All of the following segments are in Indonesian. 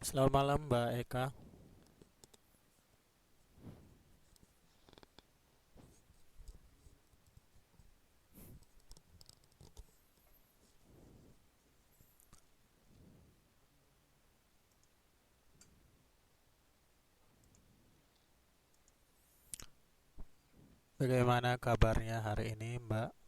Selamat malam Mbak Eka. Bagaimana kabarnya hari ini Mbak?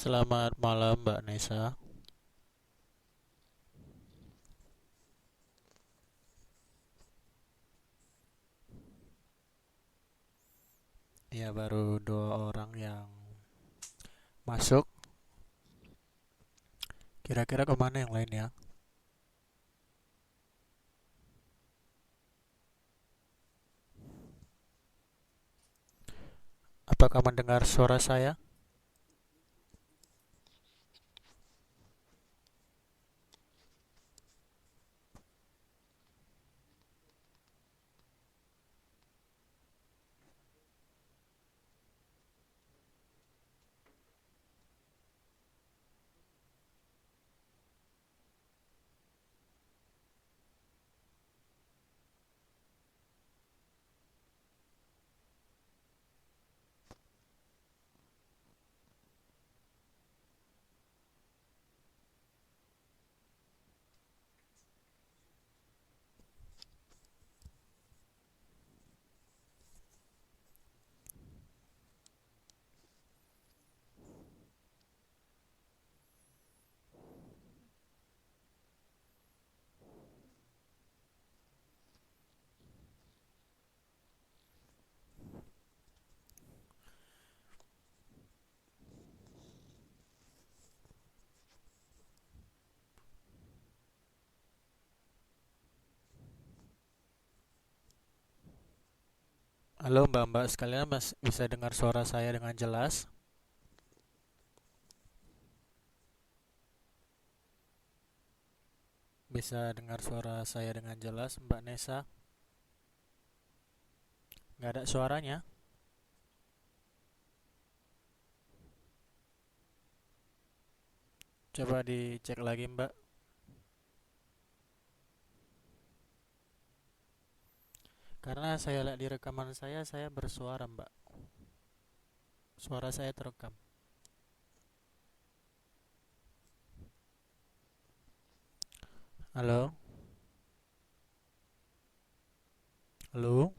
Selamat malam Mbak Nesa. Ya baru dua orang yang masuk. Kira-kira kemana yang lain ya? Apakah mendengar suara saya? Halo mbak-mbak sekalian, mas bisa dengar suara saya dengan jelas? Bisa dengar suara saya dengan jelas, Mbak Nesa? Nggak ada suaranya? Coba dicek lagi mbak. Karena saya lihat di rekaman saya bersuara mbak. Suara saya terekam. Halo? Halo?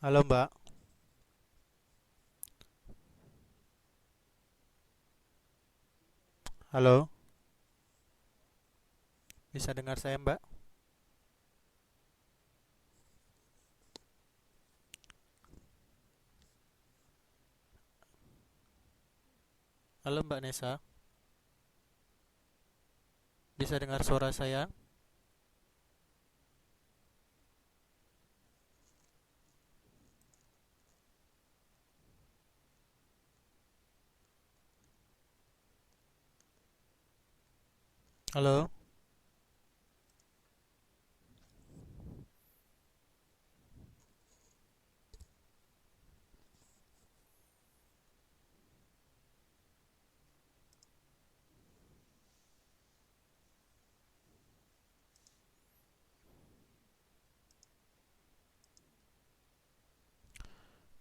Halo mbak? Halo? Bisa dengar saya mbak? Halo mbak Nesa? Bisa dengar suara saya? Halo?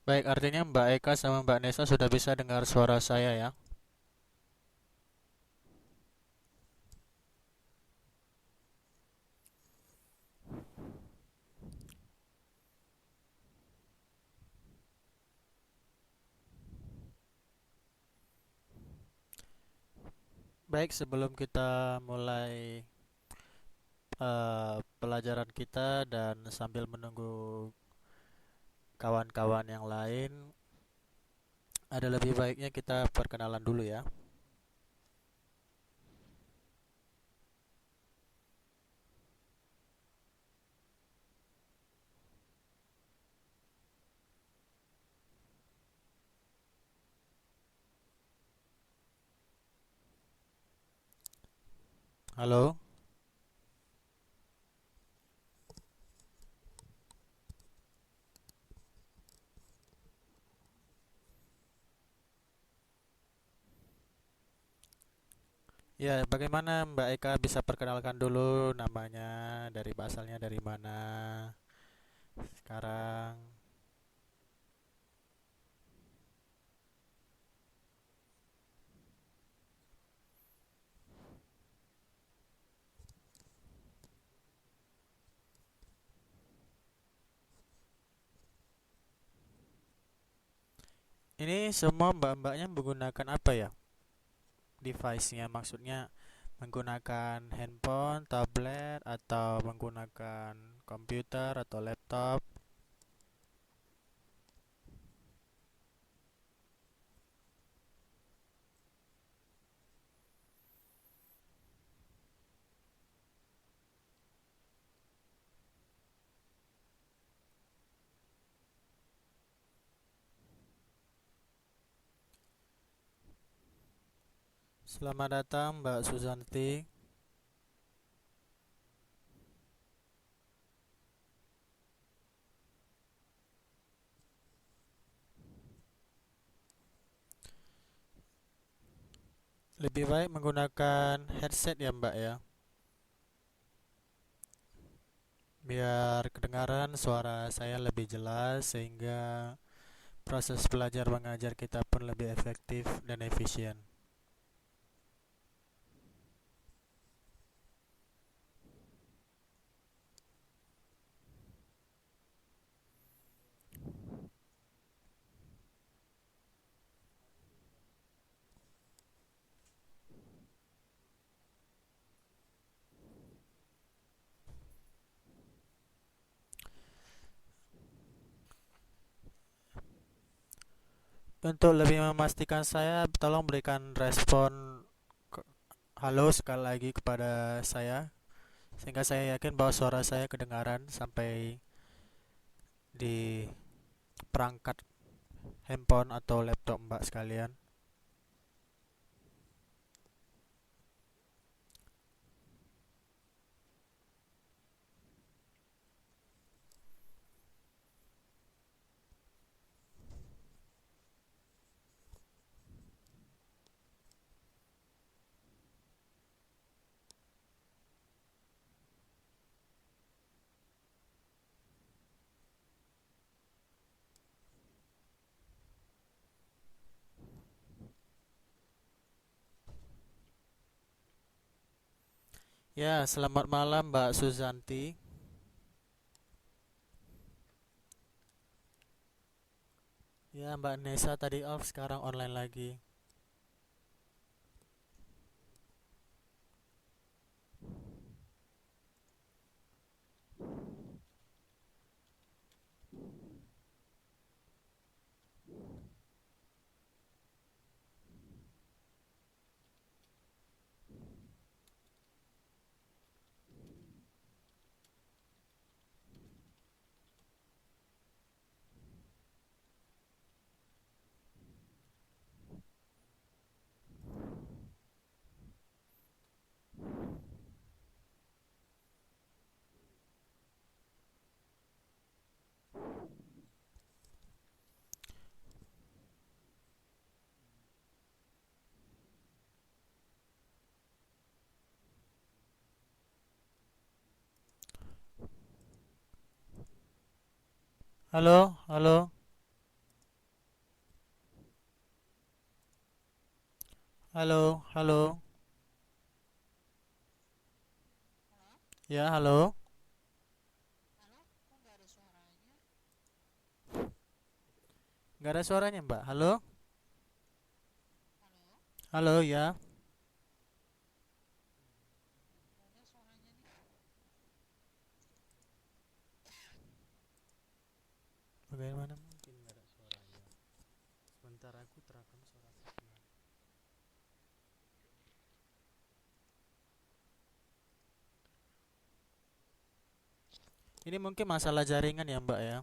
Baik, artinya Mbak Eka sama Mbak Nesa sudah bisa dengar suara saya ya. Baik, sebelum kita mulai pelajaran kita dan sambil menunggu kawan-kawan yang lain, ada lebih baiknya kita perkenalan dulu ya. Halo? Ya, bagaimana Mbak Eka bisa perkenalkan dulu namanya, dari asalnya dari mana sekarang? Ini semua mbak-mbaknya menggunakan apa ya? Device-nya maksudnya menggunakan handphone, tablet, atau menggunakan komputer atau laptop? Selamat datang Mbak Susanti. Lebih baik menggunakan headset ya Mbak ya, biar kedengaran suara saya lebih jelas sehingga proses belajar mengajar kita pun lebih efektif dan efisien. Untuk lebih memastikan saya, tolong berikan respon ke- halo sekali lagi kepada saya, sehingga saya yakin bahwa suara saya kedengaran sampai di perangkat handphone atau laptop Mbak sekalian. Ya, selamat malam Mbak Suzanti. Ya, Mbak Nesa tadi off, sekarang online lagi. Halo, halo, halo, halo. Ya, halo. Nggak ada suaranya Mbak. Halo, halo ya. Bagaimana mungkin nggak ada suaranya? Sementara aku terekam suara saya. Ini mungkin masalah jaringan ya Mbak ya.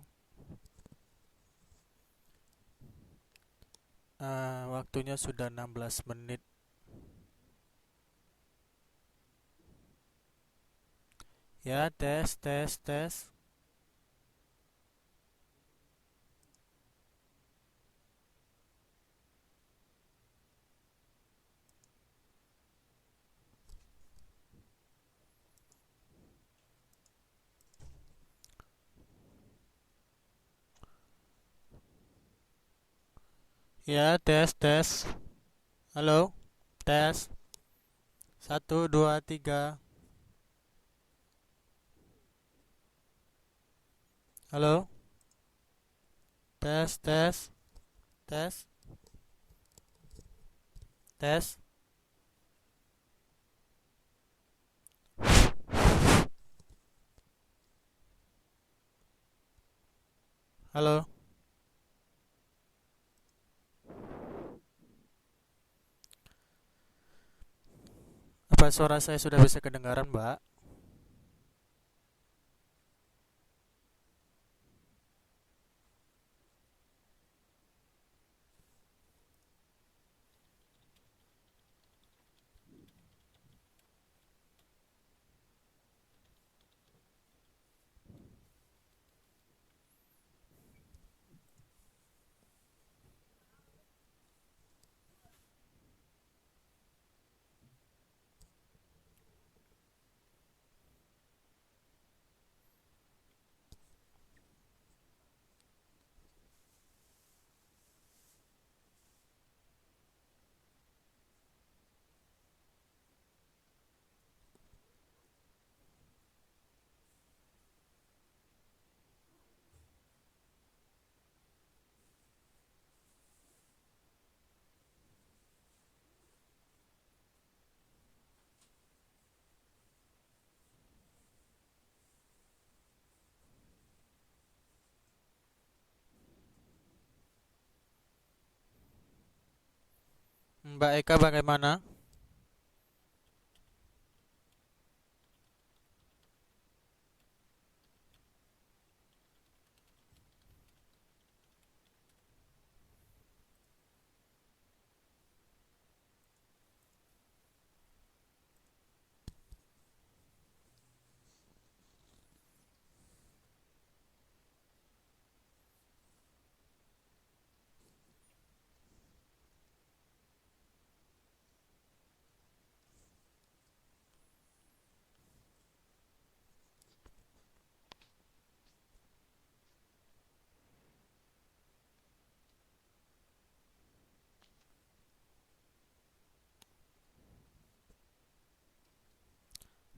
Waktunya sudah 16 menit. Ya, tes, tes, tes. Ya, tes, tes. Halo, tes. Satu, dua, tiga. Halo, tes, tes, tes, tes. Halo, apa suara saya sudah bisa kedengaran Mbak? Mbak Eka bagaimana?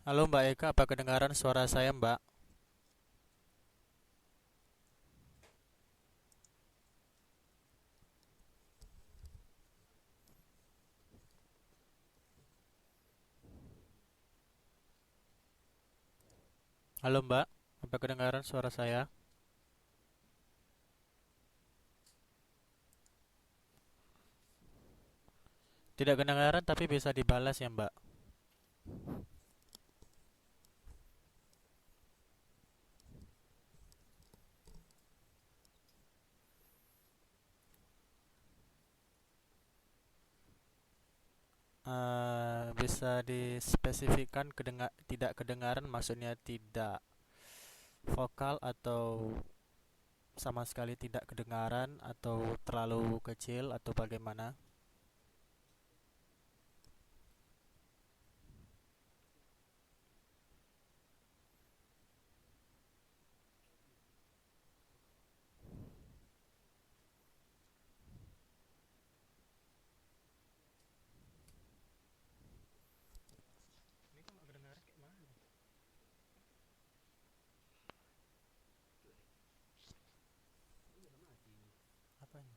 Halo Mbak Eka, apa kedengaran suara saya Mbak? Halo Mbak, apa kedengaran suara saya? Tidak kedengaran tapi bisa dibalas ya Mbak. Bisa dispesifikkan tidak kedengaran maksudnya tidak vokal atau sama sekali tidak kedengaran atau terlalu kecil atau bagaimana? Ini kok nggak kedengaran kayak mana? Apanya?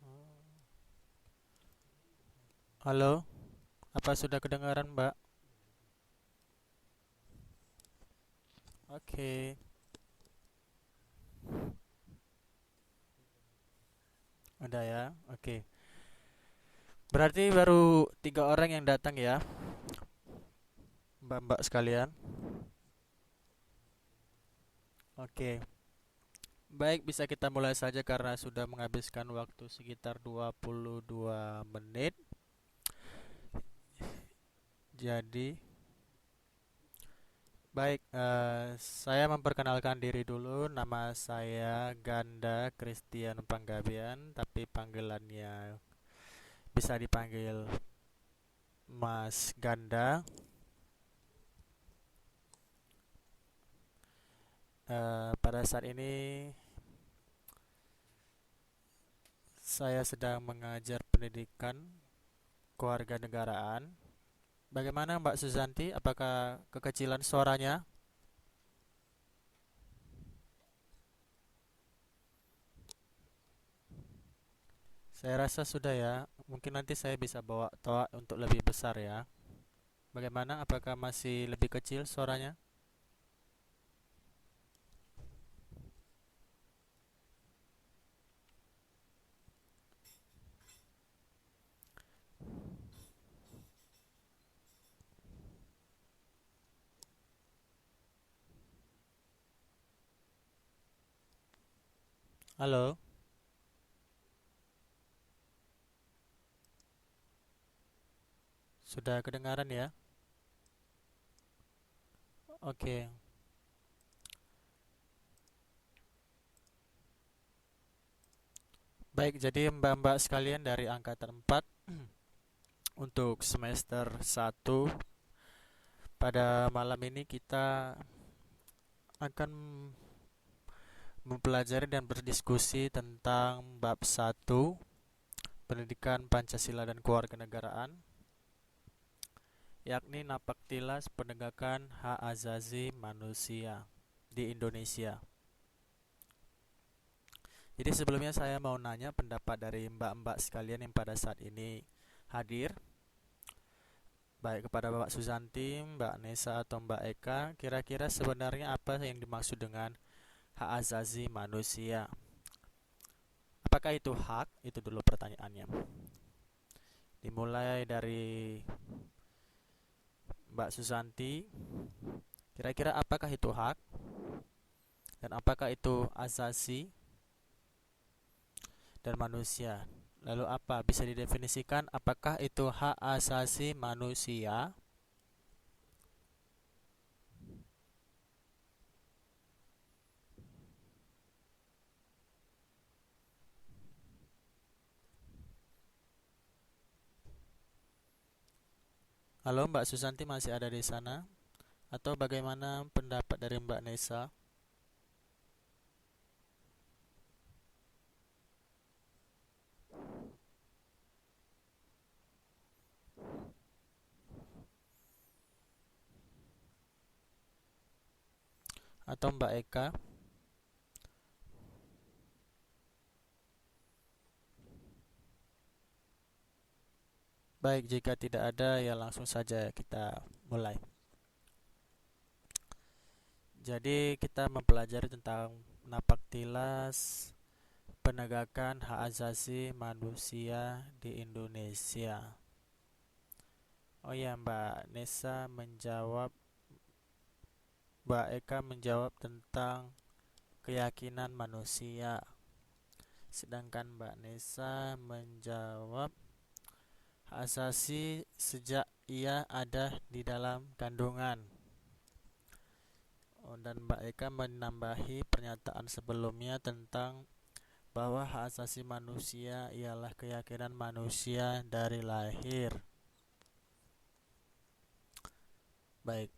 Oh. Halo, apa sudah kedengaran Mbak? Oke, udah ya. Oke, berarti baru 3 orang yang datang ya, Mbak-mbak sekalian. Oke, baik bisa kita mulai saja karena sudah menghabiskan waktu sekitar 22 menit. Jadi, baik, saya memperkenalkan diri dulu. Nama saya Ganda Christian Panggabean, tapi panggilannya bisa dipanggil Mas Ganda. Pada saat ini saya sedang mengajar pendidikan kewarganegaraan. Bagaimana Mbak Suzanti? Apakah kekecilan suaranya? Saya rasa sudah ya. Mungkin nanti saya bisa bawa toa untuk lebih besar ya. Bagaimana? Apakah masih lebih kecil suaranya? Halo, sudah kedengaran ya? Oke. Baik, jadi Mbak-mbak sekalian dari angkatan 4 untuk semester 1 pada malam ini kita akan mempelajari dan berdiskusi tentang bab 1 Pendidikan Pancasila dan Kewarganegaraan, yakni napak tilas penegakan hak azazi manusia di Indonesia. Jadi sebelumnya saya mau nanya pendapat dari mbak-mbak sekalian yang pada saat ini hadir, baik kepada Mbak Susanti, Mbak Nesa atau Mbak Eka, kira-kira sebenarnya apa yang dimaksud dengan hak azazi manusia? apakah itu hak? Itu dulu pertanyaannya. Dimulai dari Mbak Susanti. Kira-kira apakah itu hak? Dan apakah itu asasi dan manusia? Lalu apa? Bisa didefinisikan apakah itu hak asasi manusia? Halo Mbak Susanti, masih ada di sana? Atau bagaimana pendapat dari Mbak Nesa? Atau Mbak Eka? Baik, jika tidak ada ya langsung saja kita mulai. Jadi kita mempelajari tentang napaktilas penegakan hak asasi manusia di Indonesia. Oh ya, Mbak Eka menjawab tentang keyakinan manusia. Sedangkan Mbak Nesa menjawab hak asasi sejak ia ada di dalam kandungan. Dan Mbak Eka menambahi pernyataan sebelumnya tentang bahwa hak asasi manusia ialah keyakinan manusia dari lahir. Baik,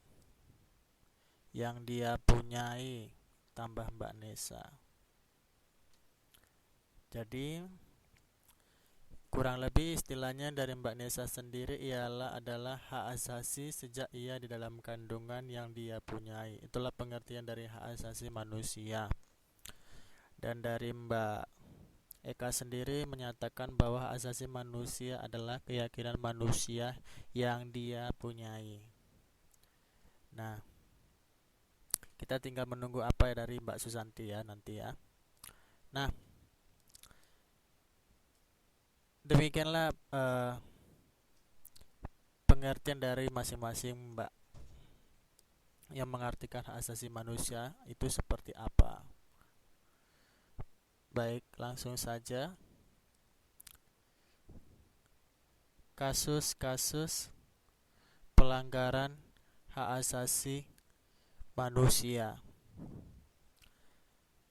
yang dia punyai, tambah Mbak Nesa. Jadi kurang lebih istilahnya dari Mbak Nesa sendiri adalah hak asasi sejak ia di dalam kandungan yang dia punyai. Itulah pengertian dari hak asasi manusia. Dan dari Mbak Eka sendiri menyatakan bahwa hak asasi manusia adalah keyakinan manusia yang dia punyai. Nah, kita tinggal menunggu apa dari Mbak Susanti ya nanti ya. Nah, demikianlah pengertian dari masing-masing Mbak yang mengartikan hak asasi manusia itu seperti apa. Baik, langsung saja. Kasus-kasus pelanggaran hak asasi manusia.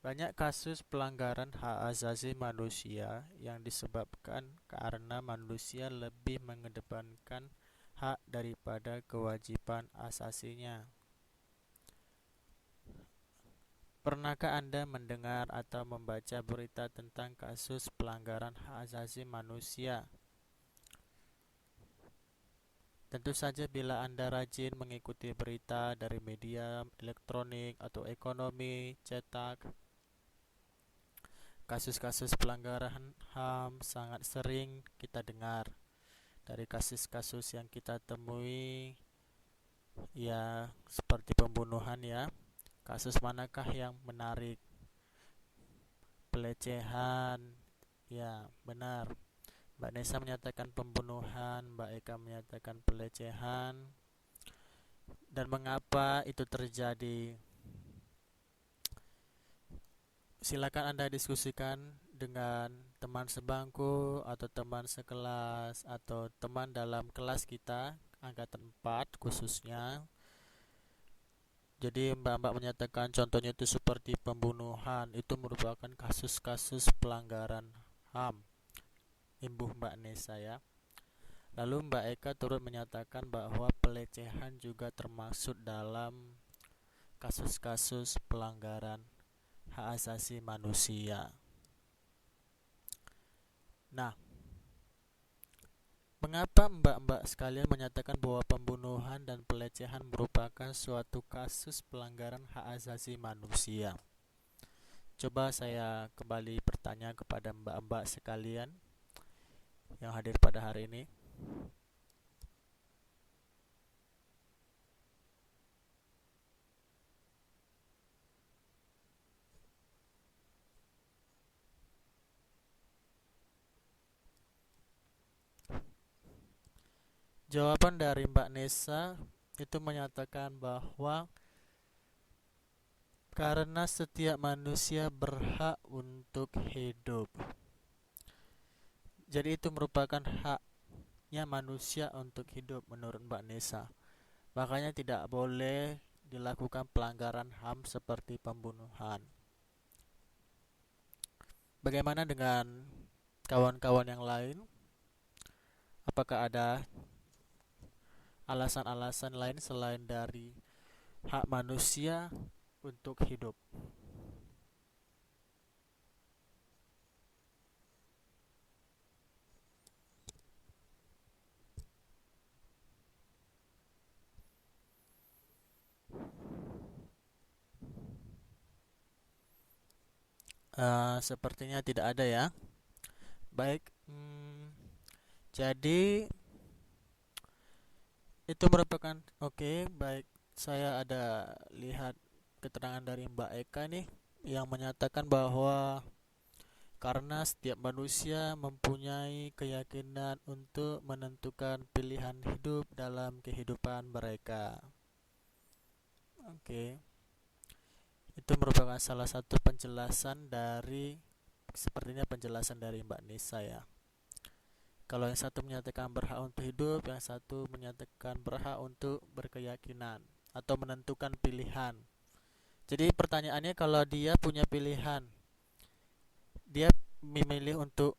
Banyak kasus pelanggaran hak asasi manusia yang disebabkan karena manusia lebih mengedepankan hak daripada kewajiban asasinya. Pernahkah Anda mendengar atau membaca berita tentang kasus pelanggaran hak asasi manusia? Tentu saja bila Anda rajin mengikuti berita dari media elektronik atau ekonomi cetak, kasus-kasus pelanggaran HAM sangat sering kita dengar. Dari kasus-kasus yang kita temui, ya seperti pembunuhan ya. Kasus manakah yang menarik? Pelecehan, ya benar. Mbak Nesa menyatakan pembunuhan, Mbak Eka menyatakan pelecehan. Dan mengapa itu terjadi? Silakan Anda diskusikan dengan teman sebangku atau teman sekelas atau teman dalam kelas kita, angkatan 4 khususnya. Jadi mbak-mbak menyatakan contohnya itu seperti pembunuhan, itu merupakan kasus-kasus pelanggaran HAM. Imbuh Mbak Nesa ya. Lalu Mbak Eka turut menyatakan bahwa pelecehan juga termasuk dalam kasus-kasus pelanggaran hak asasi manusia. Nah, mengapa mbak-mbak sekalian menyatakan bahwa pembunuhan dan pelecehan merupakan suatu kasus pelanggaran hak asasi manusia? Coba saya kembali bertanya kepada mbak-mbak sekalian yang hadir pada hari ini. Jawaban dari Mbak Nesa itu menyatakan bahwa karena setiap manusia berhak untuk hidup. Jadi itu merupakan haknya manusia untuk hidup menurut Mbak Nesa. Makanya tidak boleh dilakukan pelanggaran HAM seperti pembunuhan. Bagaimana dengan kawan-kawan yang lain? Apakah ada alasan-alasan lain selain dari hak manusia untuk hidup? Sepertinya tidak ada ya. Baik, jadi itu merupakan oke. Baik, saya ada lihat keterangan dari Mbak Eka nih yang menyatakan bahwa karena setiap manusia mempunyai keyakinan untuk menentukan pilihan hidup dalam kehidupan mereka. Oke, itu merupakan salah satu penjelasan dari sepertinya penjelasan dari Mbak Nisa ya. Kalau yang satu menyatakan berhak untuk hidup, yang satu menyatakan berhak untuk berkeyakinan atau menentukan pilihan. Jadi pertanyaannya, kalau dia punya pilihan, dia memilih untuk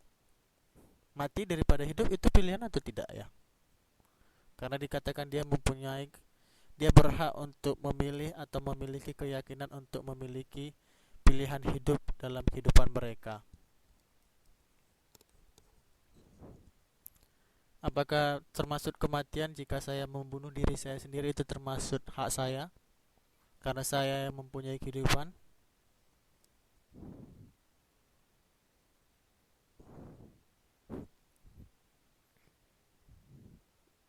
mati daripada hidup, itu pilihan atau tidak ya? Karena dikatakan dia berhak untuk memilih atau memiliki keyakinan untuk memiliki pilihan hidup dalam kehidupan mereka. Apakah termasuk kematian jika saya membunuh diri saya sendiri, itu termasuk hak saya karena saya yang mempunyai kehidupan?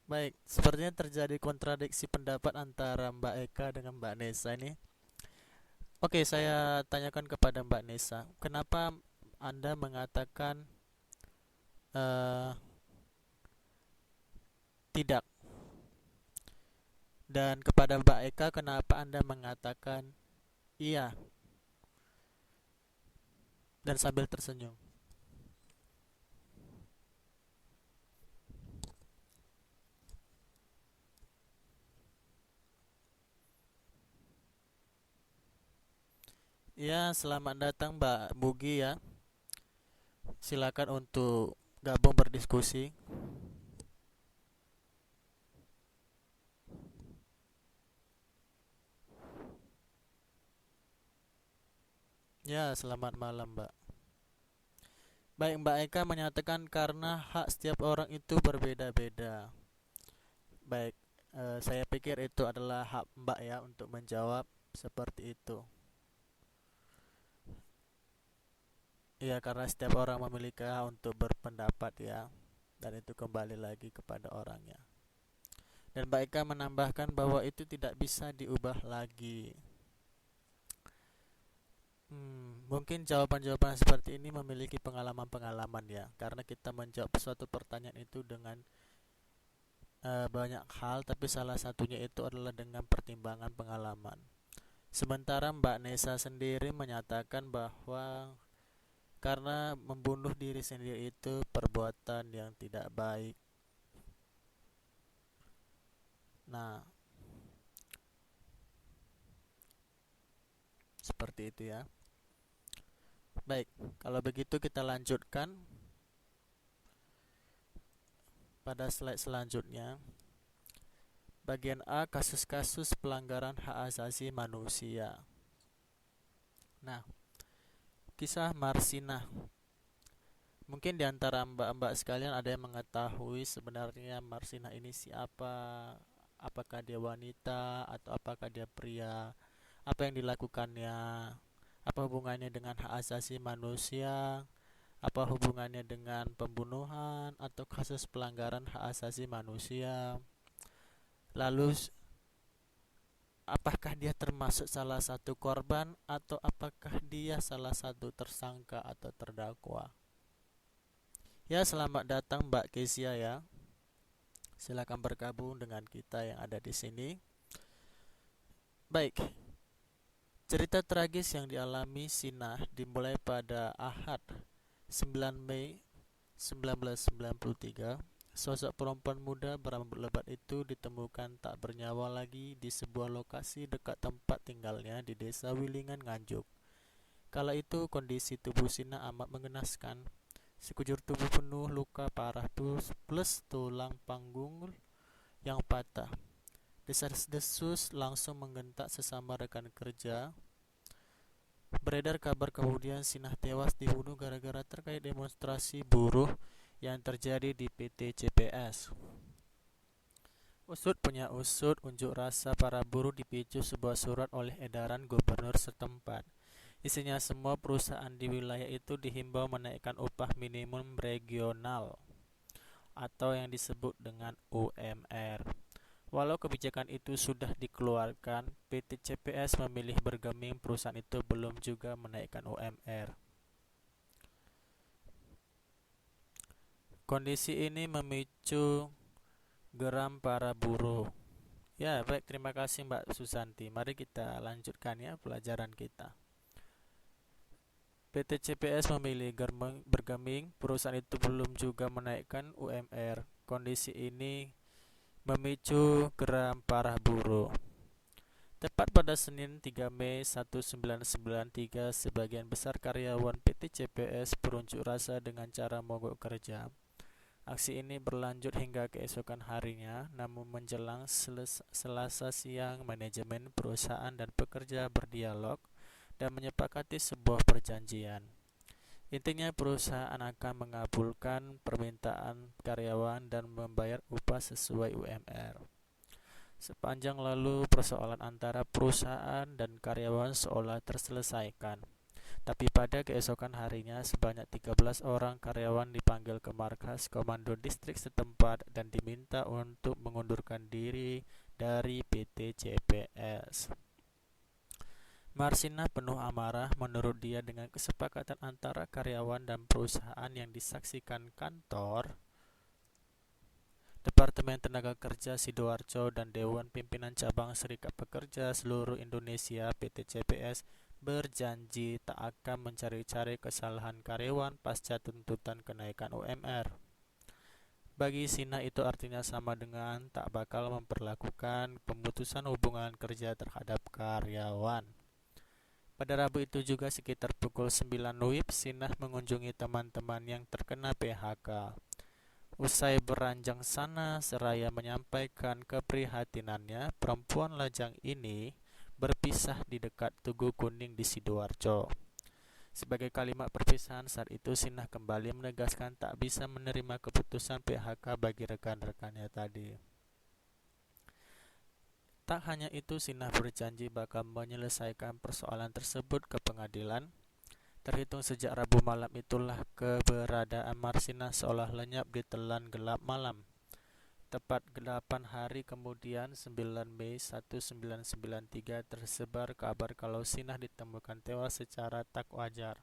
Baik, sepertinya terjadi kontradiksi pendapat antara Mbak Eka dengan Mbak Nesa ini. Oke, saya tanyakan kepada Mbak Nesa, kenapa Anda mengatakan eh, tidak? Dan kepada Mbak Eka, kenapa Anda mengatakan iya dan sambil tersenyum? Ya, selamat datang Mbak Bugi ya. Silakan untuk gabung berdiskusi. Ya, selamat malam Mbak. Baik, Mbak Eka menyatakan karena hak setiap orang itu berbeda-beda. Baik, saya pikir itu adalah hak Mbak ya untuk menjawab seperti itu. Ya, karena setiap orang memiliki hak untuk berpendapat ya, dan itu kembali lagi kepada orangnya. Dan Mbak Eka menambahkan bahwa itu tidak bisa diubah lagi. Mungkin jawaban-jawaban seperti ini memiliki pengalaman-pengalaman ya, karena kita menjawab suatu pertanyaan itu dengan banyak hal, tapi salah satunya itu adalah dengan pertimbangan pengalaman. Sementara Mbak Nesa sendiri menyatakan bahwa karena membunuh diri sendiri itu perbuatan yang tidak baik. Nah, seperti itu ya. Baik, kalau begitu kita lanjutkan pada slide selanjutnya. Bagian A, kasus-kasus pelanggaran hak asasi manusia. Nah, kisah Marsinah. Mungkin di antara mbak-mbak sekalian ada yang mengetahui sebenarnya Marsinah ini siapa? Apakah dia wanita atau apakah dia pria? Apa yang dilakukannya? Apa hubungannya dengan hak asasi manusia? Apa hubungannya dengan pembunuhan atau kasus pelanggaran hak asasi manusia? Lalu apakah dia termasuk salah satu korban atau apakah dia salah satu tersangka atau terdakwa? Ya, selamat datang Mbak Kesia ya. Silakan bergabung dengan kita yang ada di sini. Baik, cerita tragis yang dialami Sinah dimulai pada Ahad 9 Mei 1993. Sosok perempuan muda berambut lebat itu ditemukan tak bernyawa lagi di sebuah lokasi dekat tempat tinggalnya di desa Wilingan, Nganjuk. Kala itu kondisi tubuh Sina amat mengenaskan. Sekujur tubuh penuh luka parah plus tulang panggung yang patah. Desas-desus langsung menggentak sesama rekan kerja. Beredar kabar kemudian Sinah tewas dibunuh gara-gara terkait demonstrasi buruh yang terjadi di PT CPS. Usut punya usut, unjuk rasa para buruh dipicu sebuah surat oleh edaran gubernur setempat. Isinya semua perusahaan di wilayah itu dihimbau menaikkan upah minimum regional atau yang disebut dengan UMR. Walau kebijakan itu sudah dikeluarkan, PT CPS memilih bergeming perusahaan itu belum juga menaikkan UMR. Kondisi ini memicu geram para buruh. Ya, baik, terima kasih Mbak Susanti. Mari kita lanjutkan ya pelajaran kita. PT CPS memilih bergeming, perusahaan itu belum juga menaikkan UMR. Kondisi ini memicu geram para buruh. Tepat pada Senin 3 Mei 1993, sebagian besar karyawan PT CPS berunjuk rasa dengan cara mogok kerja. Aksi ini berlanjut hingga keesokan harinya, namun menjelang Selasa siang, manajemen perusahaan dan pekerja berdialog dan menyepakati sebuah perjanjian. Intinya perusahaan akan mengabulkan permintaan karyawan dan membayar upah sesuai UMR. Sepanjang lalu persoalan antara perusahaan dan karyawan seolah terselesaikan. Tapi pada keesokan harinya sebanyak 13 orang karyawan dipanggil ke markas komando distrik setempat dan diminta untuk mengundurkan diri dari PT CPS. Marsina penuh amarah. Menurut dia, dengan kesepakatan antara karyawan dan perusahaan yang disaksikan kantor, Departemen Tenaga Kerja Sidoarjo dan Dewan Pimpinan Cabang Serikat Pekerja Seluruh Indonesia PT CPS berjanji tak akan mencari-cari kesalahan karyawan pasca tuntutan kenaikan UMR. Bagi Sina itu artinya sama dengan tak bakal memperlakukan pemutusan hubungan kerja terhadap karyawan. Pada Rabu itu juga sekitar pukul 9 WIB, Sinah mengunjungi teman-teman yang terkena PHK. Usai beranjang sana seraya menyampaikan keprihatinannya, perempuan lajang ini berpisah di dekat Tugu Kuning di Sidoarjo. Sebagai kalimat perpisahan saat itu, Sinah kembali menegaskan tak bisa menerima keputusan PHK bagi rekan-rekannya tadi. Tak hanya itu, Sinah berjanji bakal menyelesaikan persoalan tersebut ke pengadilan. Terhitung sejak Rabu malam itulah keberadaan Marsina seolah lenyap di telan gelap malam. Tepat 8 hari kemudian, 9 Mei 1993, tersebar kabar kalau Sinah ditemukan tewas secara tak wajar.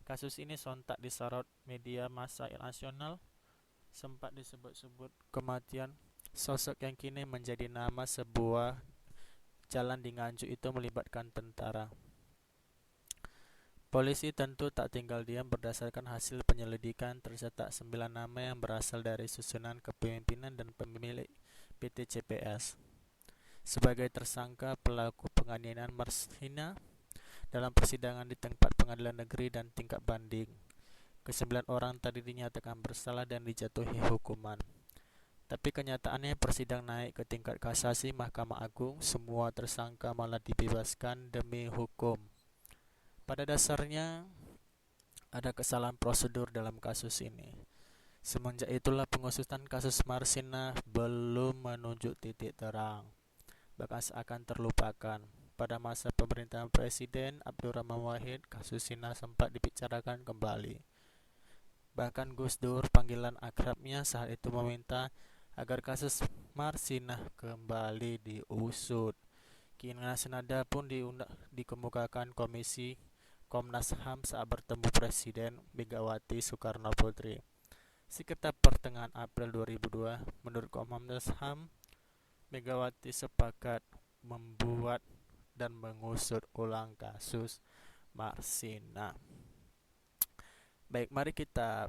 Kasus ini sontak disorot media massa nasional. Sempat disebut-sebut kematian sosok yang kini menjadi nama sebuah jalan di Nganjuk itu melibatkan tentara. Polisi tentu tak tinggal diam. Berdasarkan hasil penyelidikan, tercetak 9 nama yang berasal dari susunan kepemimpinan dan pemilik PT CPS sebagai tersangka pelaku penganiayaan Marsina dalam persidangan di tempat pengadilan negeri dan tingkat banding. Kesembilan orang tadi dinyatakan bersalah dan dijatuhi hukuman. Tapi kenyataannya persidangan naik ke tingkat kasasi Mahkamah Agung. Semua tersangka malah dibebaskan demi hukum. Pada dasarnya ada kesalahan prosedur dalam kasus ini. Semenjak itulah pengusutan kasus Marsina belum menunjuk titik terang, bahkan seakan terlupakan. Pada masa pemerintahan Presiden Abdurrahman Wahid, kasus Sina sempat dibicarakan kembali. Bahkan Gus Dur, panggilan akrabnya saat itu, meminta agar kasus Marsina kembali diusut. Keinginan senada pun dikemukakan Komisi Komnas HAM saat bertemu Presiden Megawati Soekarno Putri. Sekitar pertengahan April 2002, menurut Komnas HAM, Megawati sepakat membuat dan mengusut ulang kasus Marsina. Baik, mari kita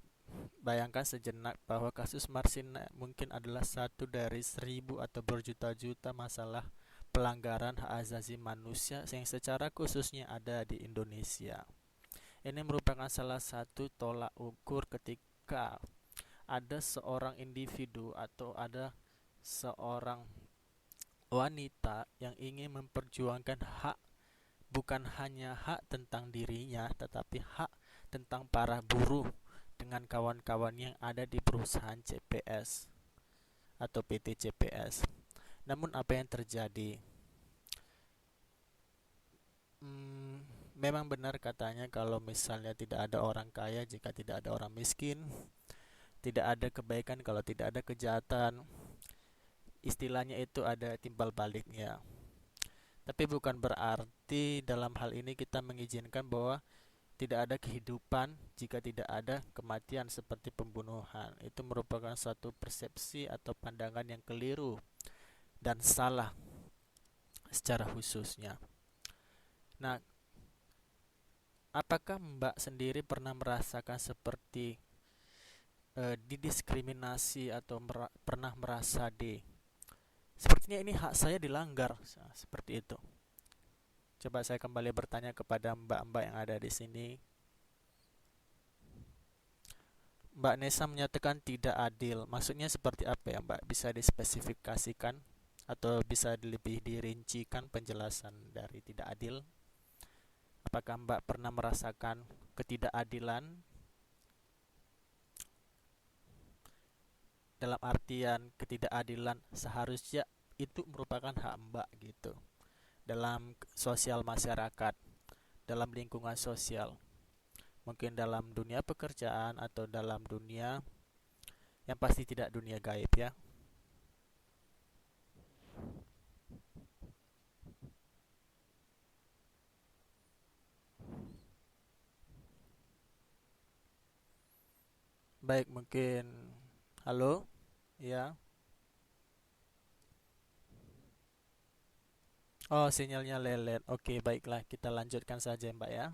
bayangkan sejenak bahwa kasus Marsina mungkin adalah satu dari 1.000 atau berjuta-juta masalah pelanggaran hak asasi manusia yang secara khususnya ada di Indonesia. Ini merupakan salah satu tolak ukur ketika ada seorang individu atau ada seorang wanita yang ingin memperjuangkan hak, bukan hanya hak tentang dirinya tetapi hak tentang para buruh dengan kawan-kawan yang ada di perusahaan CPS atau PT CPS. Namun apa yang terjadi? Memang benar katanya kalau misalnya tidak ada orang kaya jika tidak ada orang miskin, tidak ada kebaikan kalau tidak ada kejahatan. Istilahnya itu ada timbal baliknya. Tapi bukan berarti dalam hal ini kita mengizinkan bahwa tidak ada kehidupan jika tidak ada kematian seperti pembunuhan. Itu merupakan suatu persepsi atau pandangan yang keliru dan salah secara khususnya. Nah, apakah Mbak sendiri pernah merasakan seperti didiskriminasi atau pernah merasa sepertinya ini hak saya dilanggar, seperti itu? Coba saya kembali bertanya kepada mbak-mbak yang ada di sini. Mbak Nesa menyatakan tidak adil. Maksudnya seperti apa ya, Mbak? Bisa dispesifikasikan atau bisa lebih dirincikan penjelasan dari tidak adil? Apakah Mbak pernah merasakan ketidakadilan dalam artian ketidakadilan seharusnya itu merupakan hak Mbak gitu dalam sosial masyarakat, dalam lingkungan sosial, mungkin dalam dunia pekerjaan atau dalam dunia yang pasti tidak dunia gaib ya. Baik, mungkin halo ya. Oh, sinyalnya lelet. Oke, baiklah, kita lanjutkan saja Mbak ya.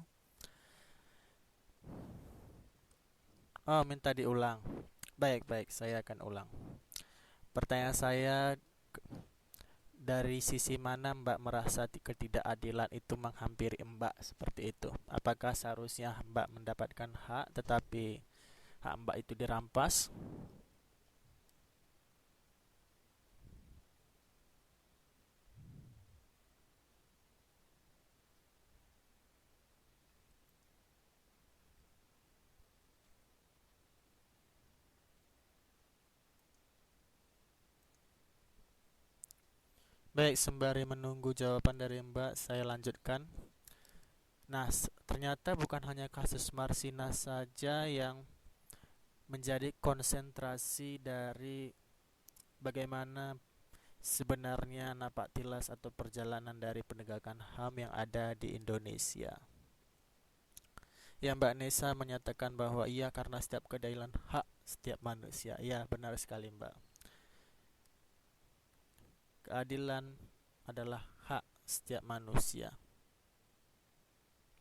Oh, minta diulang. Baik, baik, saya akan ulang. Pertanyaan saya, dari sisi mana Mbak merasa ketidakadilan itu menghampiri Mbak seperti itu? Apakah seharusnya Mbak mendapatkan hak tetapi hak Mbak itu dirampas? Baik, sembari menunggu jawaban dari Mbak, saya lanjutkan. Nah, ternyata bukan hanya kasus Marsina saja yang menjadi konsentrasi dari bagaimana sebenarnya napak tilas atau perjalanan dari penegakan HAM yang ada di Indonesia. Ya, Mbak Nesa menyatakan bahwa iya karena setiap keadilan hak setiap manusia. Ya, benar sekali Mbak. Keadilan adalah hak setiap manusia.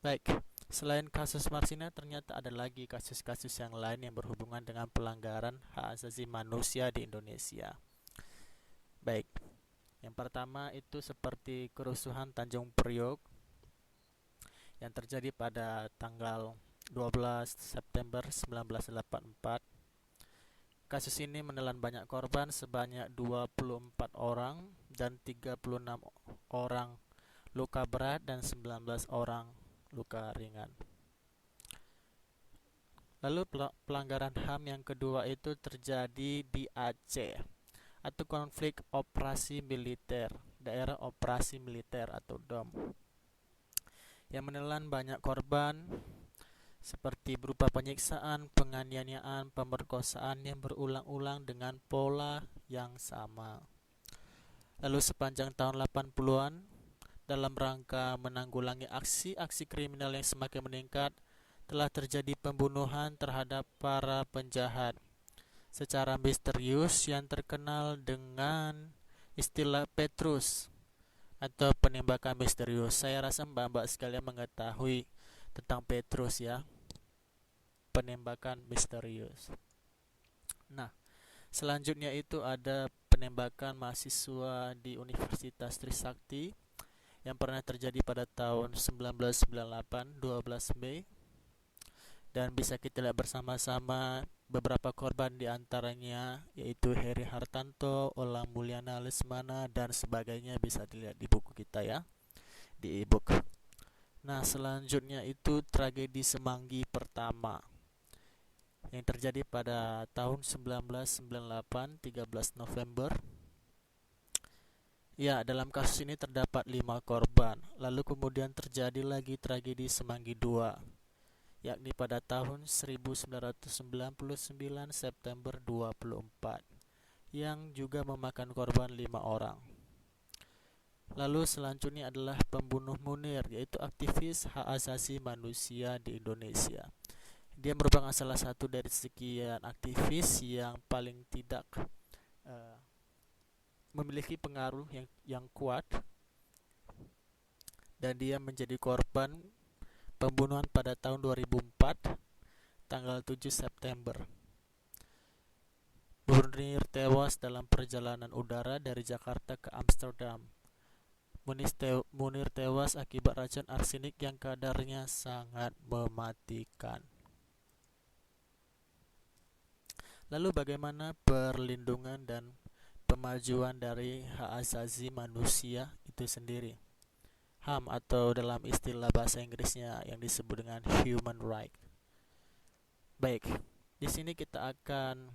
Baik, selain kasus Marsina ternyata ada lagi kasus-kasus yang lain yang berhubungan dengan pelanggaran hak asasi manusia di Indonesia. Baik, yang pertama itu seperti kerusuhan Tanjung Priok yang terjadi pada tanggal 12 September 1984. Kasus ini menelan banyak korban sebanyak 24 orang dan 36 orang luka berat dan 19 orang luka ringan. Lalu pelanggaran HAM yang kedua itu terjadi di Aceh atau konflik operasi militer, daerah operasi militer atau DOM, yang menelan banyak korban seperti berupa penyiksaan, penganiayaan, pemerkosaan yang berulang-ulang dengan pola yang sama. Lalu sepanjang tahun 80-an, dalam rangka menanggulangi aksi-aksi kriminal yang semakin meningkat, telah terjadi pembunuhan terhadap para penjahat secara misterius yang terkenal dengan istilah Petrus atau penembakan misterius. Saya rasa mbak-mbak sekalian mengetahui tentang Petrus ya, penembakan misterius. Nah, selanjutnya itu ada penembakan mahasiswa di Universitas Trisakti yang pernah terjadi pada tahun 1998, 12 Mei. Dan bisa kita lihat bersama-sama beberapa korban diantaranya yaitu Heri Hartanto, Ola Mulyana Lesmana, dan sebagainya, bisa dilihat di buku kita ya, di e-book. Nah, selanjutnya itu tragedi Semanggi pertama yang terjadi pada tahun 1998, 13 November. Ya, dalam kasus ini terdapat 5 korban. Lalu kemudian terjadi lagi tragedi Semanggi 2, yakni pada tahun 1999 September 24, yang juga memakan korban 5 orang. Lalu selanjutnya adalah pembunuh Munir, yaitu aktivis hak asasi manusia di Indonesia. Dia merupakan salah satu dari sekian aktivis yang paling tidak memiliki pengaruh yang kuat, dan dia menjadi korban pembunuhan pada tahun 2004 tanggal 7 September. Munir tewas dalam perjalanan udara dari Jakarta ke Amsterdam. Munir tewas akibat racun arsenik yang kadarnya sangat mematikan. Lalu bagaimana perlindungan dan pemajuan dari hak asasi manusia itu sendiri? HAM atau dalam istilah bahasa Inggrisnya yang disebut dengan human right. Baik, di sini kita akan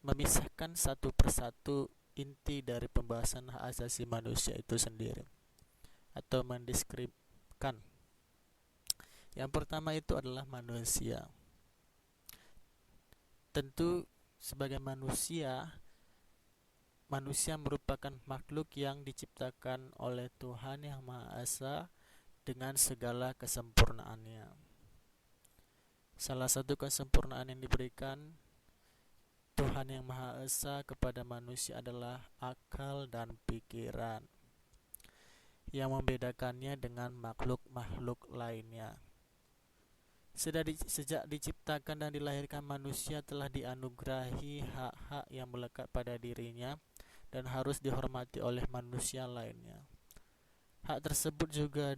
memisahkan satu persatu inti dari pembahasan hak asasi manusia itu sendiri atau mendeskripsikan. Yang pertama itu adalah manusia. Tentu sebagai manusia merupakan makhluk yang diciptakan oleh Tuhan Yang Maha Esa dengan segala kesempurnaannya. Salah satu kesempurnaan yang diberikan Tuhan Yang Maha Esa kepada manusia adalah akal dan pikiran, yang membedakannya dengan makhluk-makhluk lainnya. Sejak diciptakan dan dilahirkan, manusia telah dianugerahi hak-hak yang melekat pada dirinya dan harus dihormati oleh manusia lainnya. Hak tersebut juga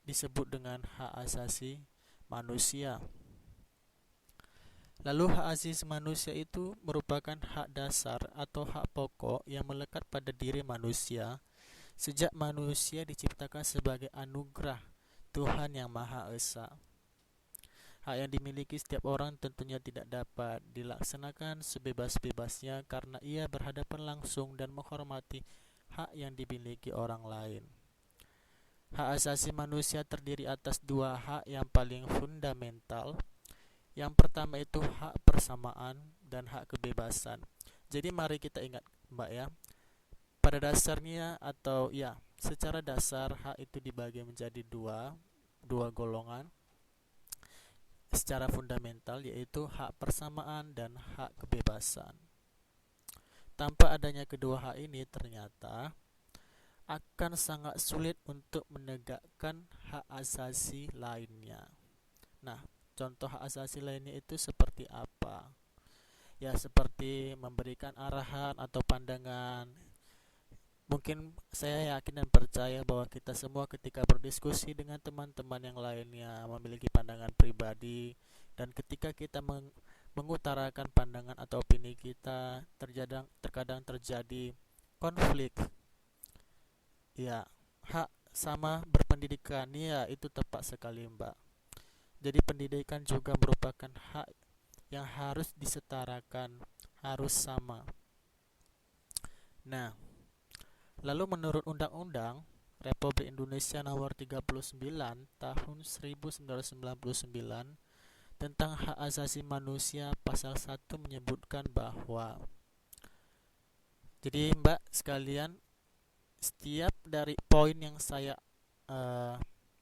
disebut dengan hak asasi manusia. Lalu hak asasi manusia itu merupakan hak dasar atau hak pokok yang melekat pada diri manusia sejak manusia diciptakan sebagai anugerah Tuhan Yang Maha Esa. Hak yang dimiliki setiap orang tentunya tidak dapat dilaksanakan sebebas-bebasnya karena ia berhadapan langsung dan menghormati hak yang dimiliki orang lain. Hak asasi manusia terdiri atas 2 hak yang paling fundamental. Yang pertama itu hak persamaan dan hak kebebasan. Jadi mari kita ingat Mbak ya, pada dasarnya atau ya secara dasar hak itu dibagi menjadi dua golongan secara fundamental, yaitu hak persamaan dan hak kebebasan. Tanpa adanya kedua hak ini ternyata akan sangat sulit untuk menegakkan hak asasi lainnya. Nah, contoh hak asasi lainnya itu seperti apa? Ya, seperti memberikan arahan atau pandangan. Mungkin saya yakin dan percaya bahwa kita semua ketika berdiskusi dengan teman-teman yang lainnya memiliki pandangan pribadi, dan ketika kita mengutarakan pandangan atau opini kita, terkadang terjadi konflik. Ya, hak sama berpendidikan, ya itu tepat sekali Mbak. Jadi pendidikan juga merupakan hak yang harus disetarakan, harus sama. Nah, lalu menurut Undang-Undang Republik Indonesia Nomor 39 Tahun 1999 tentang Hak Asasi Manusia, pasal 1 menyebutkan bahwa, jadi Mbak sekalian, setiap dari poin yang saya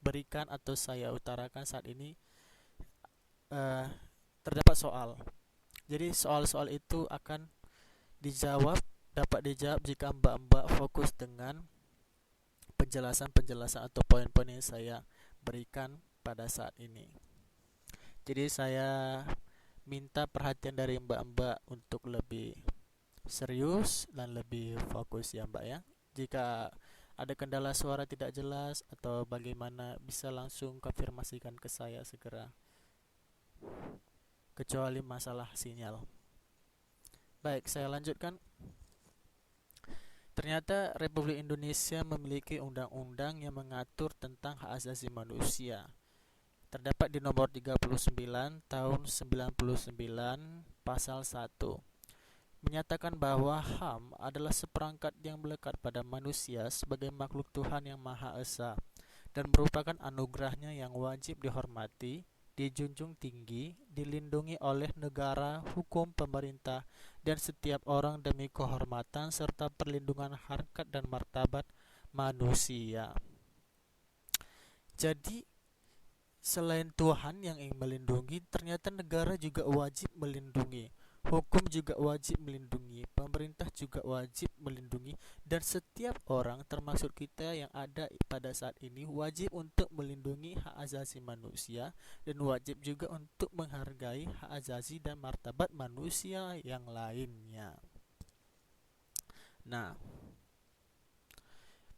berikan atau saya utarakan saat ini terdapat soal. Jadi soal-soal itu akan dapat dijawab jika mbak-mbak fokus dengan penjelasan-penjelasan atau poin-poin yang saya berikan pada saat ini. Jadi saya minta perhatian dari mbak-mbak untuk lebih serius dan lebih fokus ya mbak ya. Jika ada kendala suara tidak jelas atau bagaimana, bisa langsung konfirmasikan ke saya segera, kecuali masalah sinyal. Baik, saya lanjutkan. Ternyata Republik Indonesia memiliki undang-undang yang mengatur tentang hak asasi manusia. Terdapat di nomor 39 tahun 99 pasal 1, menyatakan bahwa HAM adalah seperangkat yang melekat pada manusia sebagai makhluk Tuhan yang Maha Esa dan merupakan anugerahnya yang wajib dihormati, dijunjung tinggi, dilindungi oleh negara, hukum, pemerintah, dan setiap orang demi kehormatan serta perlindungan harkat dan martabat manusia. Jadi, selain Tuhan yang ingin melindungi, ternyata negara juga wajib melindungi. Hukum juga wajib melindungi, pemerintah juga wajib melindungi, dan setiap orang termasuk kita yang ada pada saat ini wajib untuk melindungi hak asasi manusia dan wajib juga untuk menghargai hak asasi dan martabat manusia yang lainnya. Nah,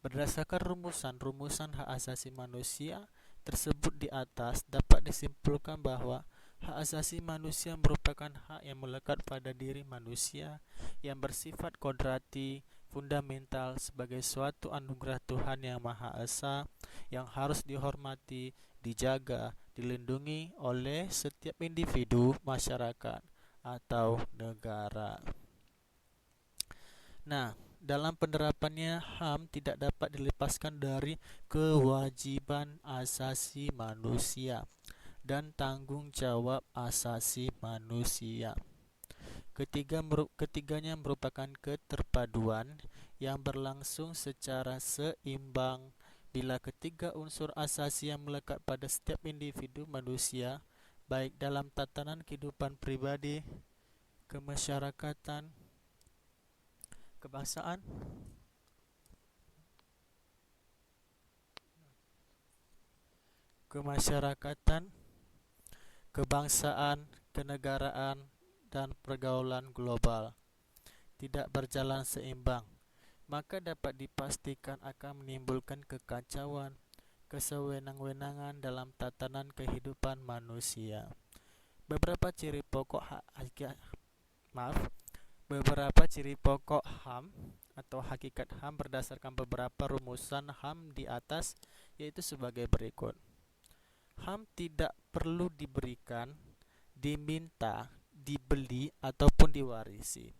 berdasarkan rumusan-rumusan hak asasi manusia tersebut di atas, dapat disimpulkan bahwa hak asasi manusia merupakan hak yang melekat pada diri manusia yang bersifat kodrati, fundamental sebagai suatu anugerah Tuhan yang Maha Esa yang harus dihormati, dijaga, dilindungi oleh setiap individu, masyarakat, atau negara. Nah, dalam penerapannya HAM tidak dapat dilepaskan dari kewajiban asasi manusia dan tanggung jawab asasi manusia. Ketiganya merupakan keterpaduan yang berlangsung secara seimbang bila ketiga unsur asasi yang melekat pada setiap individu manusia, baik dalam tatanan kehidupan pribadi, kemasyarakatan, kebangsaan, kenegaraan, dan pergaulan global tidak berjalan seimbang, maka dapat dipastikan akan menimbulkan kekacauan, kesewenang-wenangan dalam tatanan kehidupan manusia. Beberapa ciri pokok HAM atau hakikat HAM berdasarkan beberapa rumusan HAM di atas yaitu sebagai berikut. HAM tidak perlu diberikan, diminta, dibeli, ataupun diwarisi.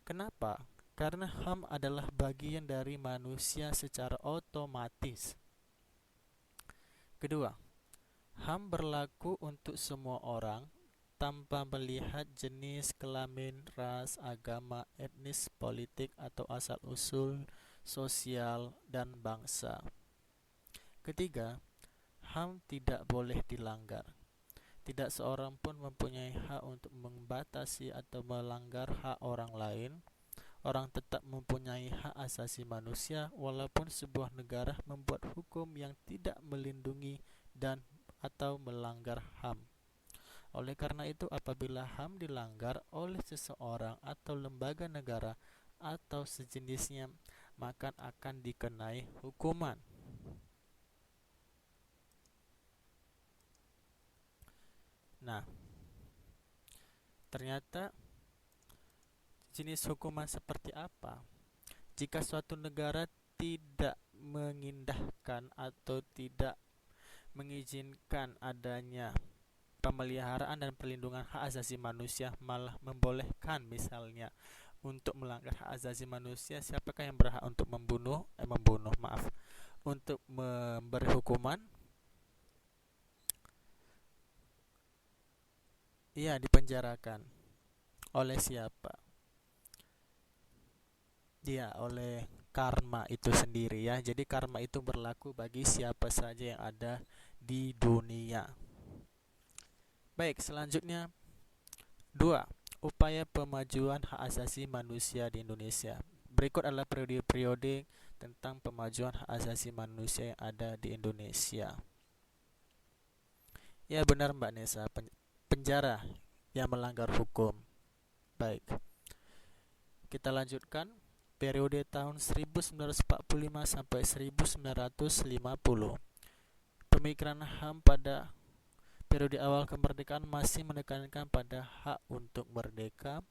Kenapa? Karena HAM adalah bagian dari manusia secara otomatis. Kedua, HAM berlaku untuk semua orang tanpa melihat jenis, kelamin, ras, agama, etnis, politik, atau asal-usul sosial dan bangsa. Ketiga, HAM tidak boleh dilanggar. Tidak seorang pun mempunyai hak untuk membatasi atau melanggar hak orang lain. Orang tetap mempunyai hak asasi manusia walaupun sebuah negara membuat hukum yang tidak melindungi dan atau melanggar HAM. Oleh karena itu, apabila HAM dilanggar oleh seseorang atau lembaga negara atau sejenisnya, maka akan dikenai hukuman. Nah, ternyata jenis hukuman seperti apa? Jika suatu negara tidak mengindahkan atau tidak mengizinkan adanya pemeliharaan dan perlindungan hak asasi manusia, malah membolehkan misalnya untuk melanggar hak asasi manusia, siapakah yang berhak untuk untuk memberi hukuman? Iya, dipenjarakan. Oleh siapa? Dia oleh karma itu sendiri ya. Jadi karma itu berlaku bagi siapa saja yang ada di dunia. Baik, selanjutnya 2. Upaya pemajuan hak asasi manusia di Indonesia. Berikut adalah periode-periode tentang pemajuan hak asasi manusia yang ada di Indonesia. Ya benar Mbak Nesa, penjara yang melanggar hukum. Baik, kita lanjutkan. Periode tahun 1945 sampai 1950. Pemikiran HAM pada periode awal kemerdekaan masih menekankan pada hak untuk merdeka,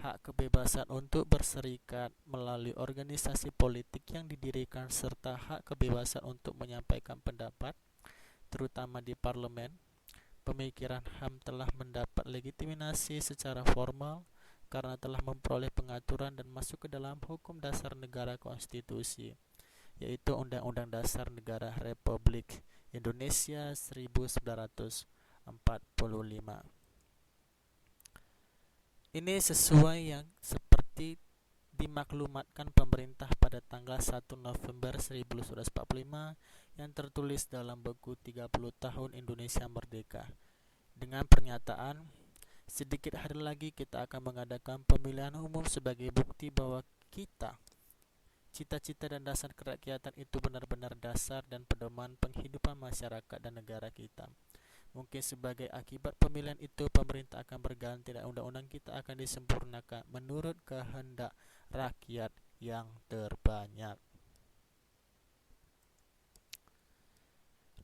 hak kebebasan untuk berserikat melalui organisasi politik yang didirikan, serta hak kebebasan untuk menyampaikan pendapat, terutama di parlemen. Pemikiran HAM telah mendapat legitimasi secara formal karena telah memperoleh pengaturan dan masuk ke dalam Hukum Dasar Negara Konstitusi, yaitu Undang-Undang Dasar Negara Republik Indonesia 1945. Ini sesuai yang seperti dimaklumatkan pemerintah pada tanggal 1 November 1945 yang tertulis dalam buku 30 tahun Indonesia Merdeka, dengan pernyataan, sedikit hari lagi kita akan mengadakan pemilihan umum sebagai bukti bahwa cita-cita dan dasar kerakyatan itu benar-benar dasar dan pedoman penghidupan masyarakat dan negara kita. Mungkin sebagai akibat pemilihan itu, pemerintah akan berganti dan undang-undang kita akan disempurnakan menurut kehendak rakyat yang terbanyak.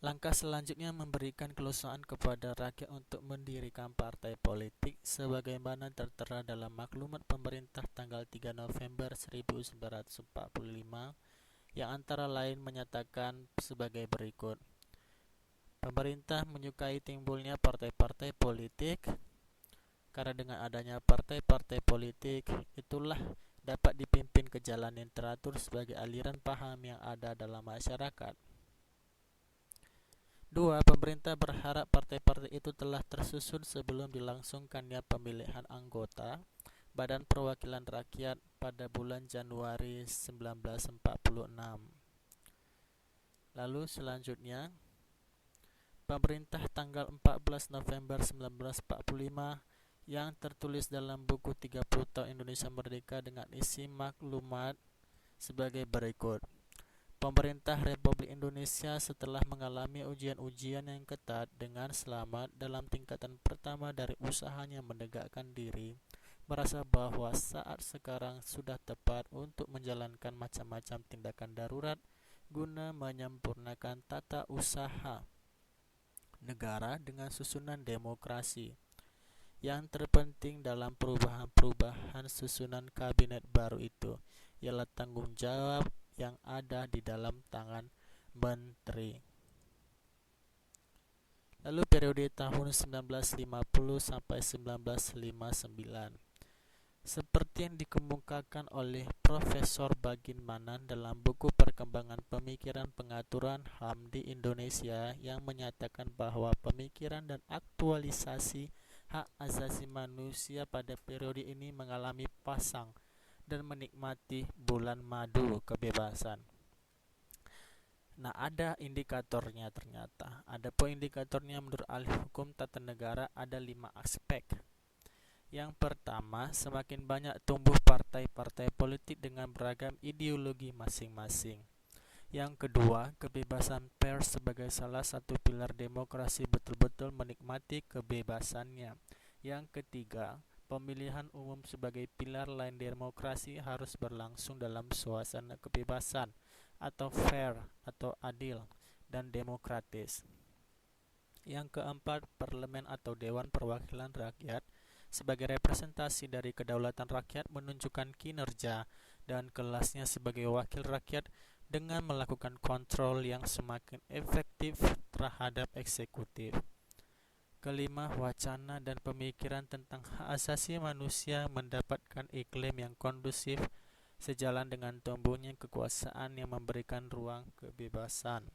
Langkah selanjutnya memberikan keleluasaan kepada rakyat untuk mendirikan partai politik sebagaimana tertera dalam maklumat pemerintah tanggal 3 November 1945 yang antara lain menyatakan sebagai berikut. Pemerintah menyukai timbulnya partai-partai politik karena dengan adanya partai-partai politik itulah dapat dipimpin ke jalan yang teratur sebagai aliran paham yang ada dalam masyarakat. 2. Pemerintah berharap partai-partai itu telah tersusun sebelum dilangsungkannya pemilihan anggota Badan Perwakilan Rakyat pada bulan Januari 1946. Lalu selanjutnya, pemerintah tanggal 14 November 1945 yang tertulis dalam buku 30 tahun Indonesia Merdeka dengan isi maklumat sebagai berikut. Pemerintah Republik Indonesia setelah mengalami ujian-ujian yang ketat dengan selamat dalam tingkatan pertama dari usahanya menegakkan diri, merasa bahwa saat sekarang sudah tepat untuk menjalankan macam-macam tindakan darurat guna menyempurnakan tata usaha negara dengan susunan demokrasi. Yang terpenting dalam perubahan-perubahan susunan kabinet baru itu ialah tanggung jawab yang ada di dalam tangan menteri. Lalu periode tahun 1950 sampai 1959. Seperti yang dikemukakan oleh Profesor Bagin Manan dalam buku Perkembangan Pemikiran Pengaturan HAM di Indonesia yang menyatakan bahwa pemikiran dan aktualisasi hak asasi manusia pada periode ini mengalami pasang dan menikmati bulan madu kebebasan. Nah, ada indikatornya ternyata. Ada poin indikatornya menurut ahli hukum tata negara ada 5 aspek. Yang pertama, semakin banyak tumbuh partai-partai politik dengan beragam ideologi masing-masing. Yang kedua, kebebasan pers sebagai salah satu pilar demokrasi betul-betul menikmati kebebasannya. Yang ketiga, pemilihan umum sebagai pilar lain demokrasi harus berlangsung dalam suasana kebebasan atau fair atau adil dan demokratis. Yang keempat, parlemen atau Dewan Perwakilan Rakyat sebagai representasi dari kedaulatan rakyat menunjukkan kinerja dan kelasnya sebagai wakil rakyat dengan melakukan kontrol yang semakin efektif terhadap eksekutif. Kelima, wacana dan pemikiran tentang hak asasi manusia mendapatkan iklim yang kondusif sejalan dengan tumbuhnya kekuasaan yang memberikan ruang kebebasan.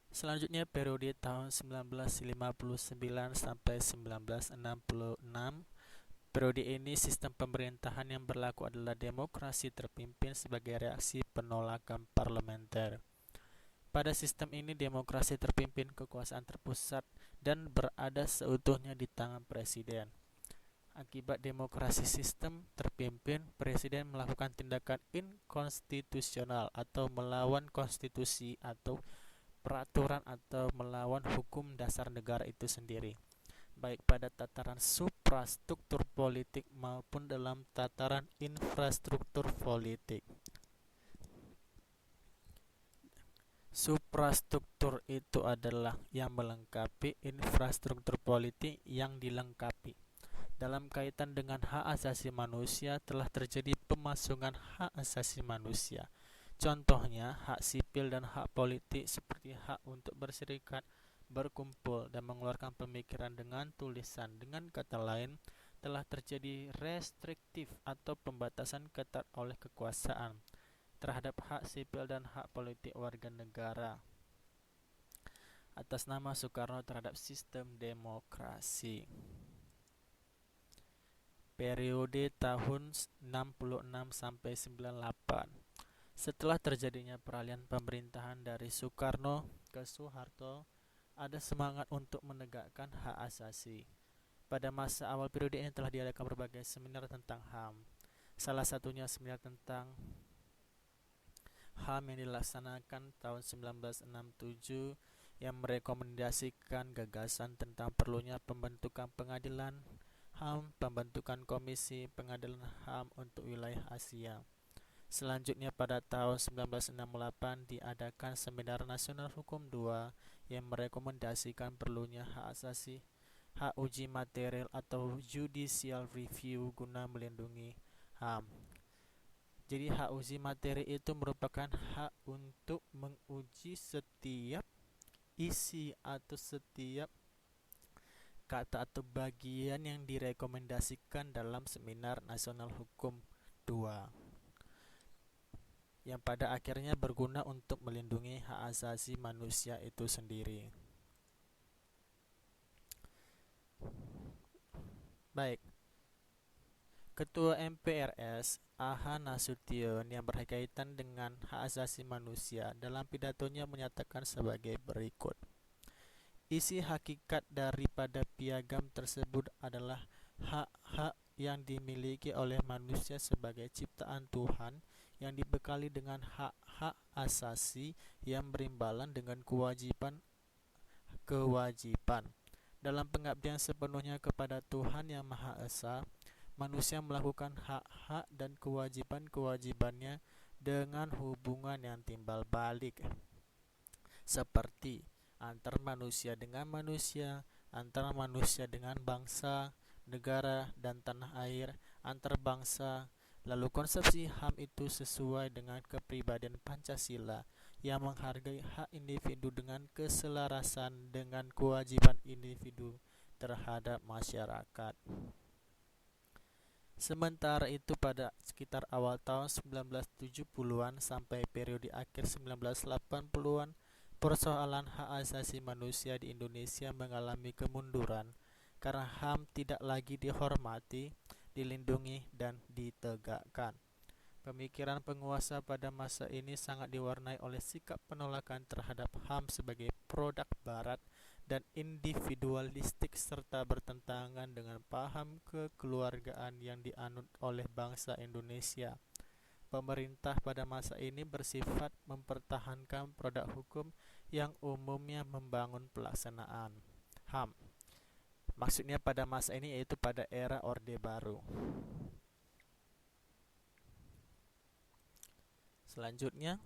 Selanjutnya periode tahun 1959 sampai 1966. Periode ini sistem pemerintahan yang berlaku adalah demokrasi terpimpin sebagai reaksi penolakan parlementer. Pada sistem ini demokrasi terpimpin kekuasaan terpusat dan berada seutuhnya di tangan presiden. Akibat demokrasi sistem terpimpin, presiden melakukan tindakan inkonstitusional atau melawan konstitusi atau peraturan atau melawan hukum dasar negara itu sendiri, baik pada tataran suprastruktur politik maupun dalam tataran infrastruktur politik. Suprastruktur itu adalah yang melengkapi infrastruktur politik yang dilengkapi. Dalam kaitan dengan hak asasi manusia telah terjadi pemasungan hak asasi manusia. Contohnya, hak sipil dan hak politik seperti hak untuk berserikat, berkumpul, dan mengeluarkan pemikiran dengan tulisan. Dengan kata lain, telah terjadi restriktif atau pembatasan ketat oleh kekuasaan terhadap hak sipil dan hak politik warga negara atas nama Soekarno terhadap sistem demokrasi. Periode tahun 66 sampai 98. Setelah terjadinya peralihan pemerintahan dari Soekarno ke Soeharto, ada semangat untuk menegakkan hak asasi. Pada masa awal periode ini telah diadakan berbagai seminar tentang HAM. Salah satunya seminar tentang HAM yang dilaksanakan tahun 1967 yang merekomendasikan gagasan tentang perlunya pembentukan pengadilan HAM, pembentukan komisi pengadilan HAM untuk wilayah Asia. Selanjutnya pada tahun 1968 diadakan Seminar Nasional Hukum II yang merekomendasikan perlunya hak asasi, hak uji material atau judicial review guna melindungi HAM. Jadi hak uji materi itu merupakan hak untuk menguji setiap isi atau setiap kata atau bagian yang direkomendasikan dalam Seminar Nasional Hukum II, yang pada akhirnya berguna untuk melindungi hak asasi manusia itu sendiri. Baik, Ketua MPRS A.H. Nasution yang berkaitan dengan hak asasi manusia dalam pidatonya menyatakan sebagai berikut. Isi hakikat daripada piagam tersebut adalah hak-hak yang dimiliki oleh manusia sebagai ciptaan Tuhan yang dibekali dengan hak-hak asasi yang berimbalan dengan kewajiban dalam pengabdian sepenuhnya kepada Tuhan Yang Maha Esa. Manusia melakukan hak-hak dan kewajiban-kewajibannya dengan hubungan yang timbal balik, seperti antar manusia dengan manusia, antara manusia dengan bangsa, negara, dan tanah air, antar bangsa. Lalu konsepsi HAM itu sesuai dengan kepribadian Pancasila yang menghargai hak individu dengan keselarasan dengan kewajiban individu terhadap masyarakat. Sementara itu pada sekitar awal tahun 1970-an sampai periode akhir 1980-an, persoalan hak asasi manusia di Indonesia mengalami kemunduran karena HAM tidak lagi dihormati, dilindungi, dan ditegakkan. Pemikiran penguasa pada masa ini sangat diwarnai oleh sikap penolakan terhadap HAM sebagai produk Barat dan individualistik serta bertentangan dengan paham kekeluargaan yang dianut oleh bangsa Indonesia. Pemerintah pada masa ini bersifat mempertahankan produk hukum yang umumnya membangun pelaksanaan HAM. Maksudnya pada masa ini yaitu pada era Orde Baru. Selanjutnya,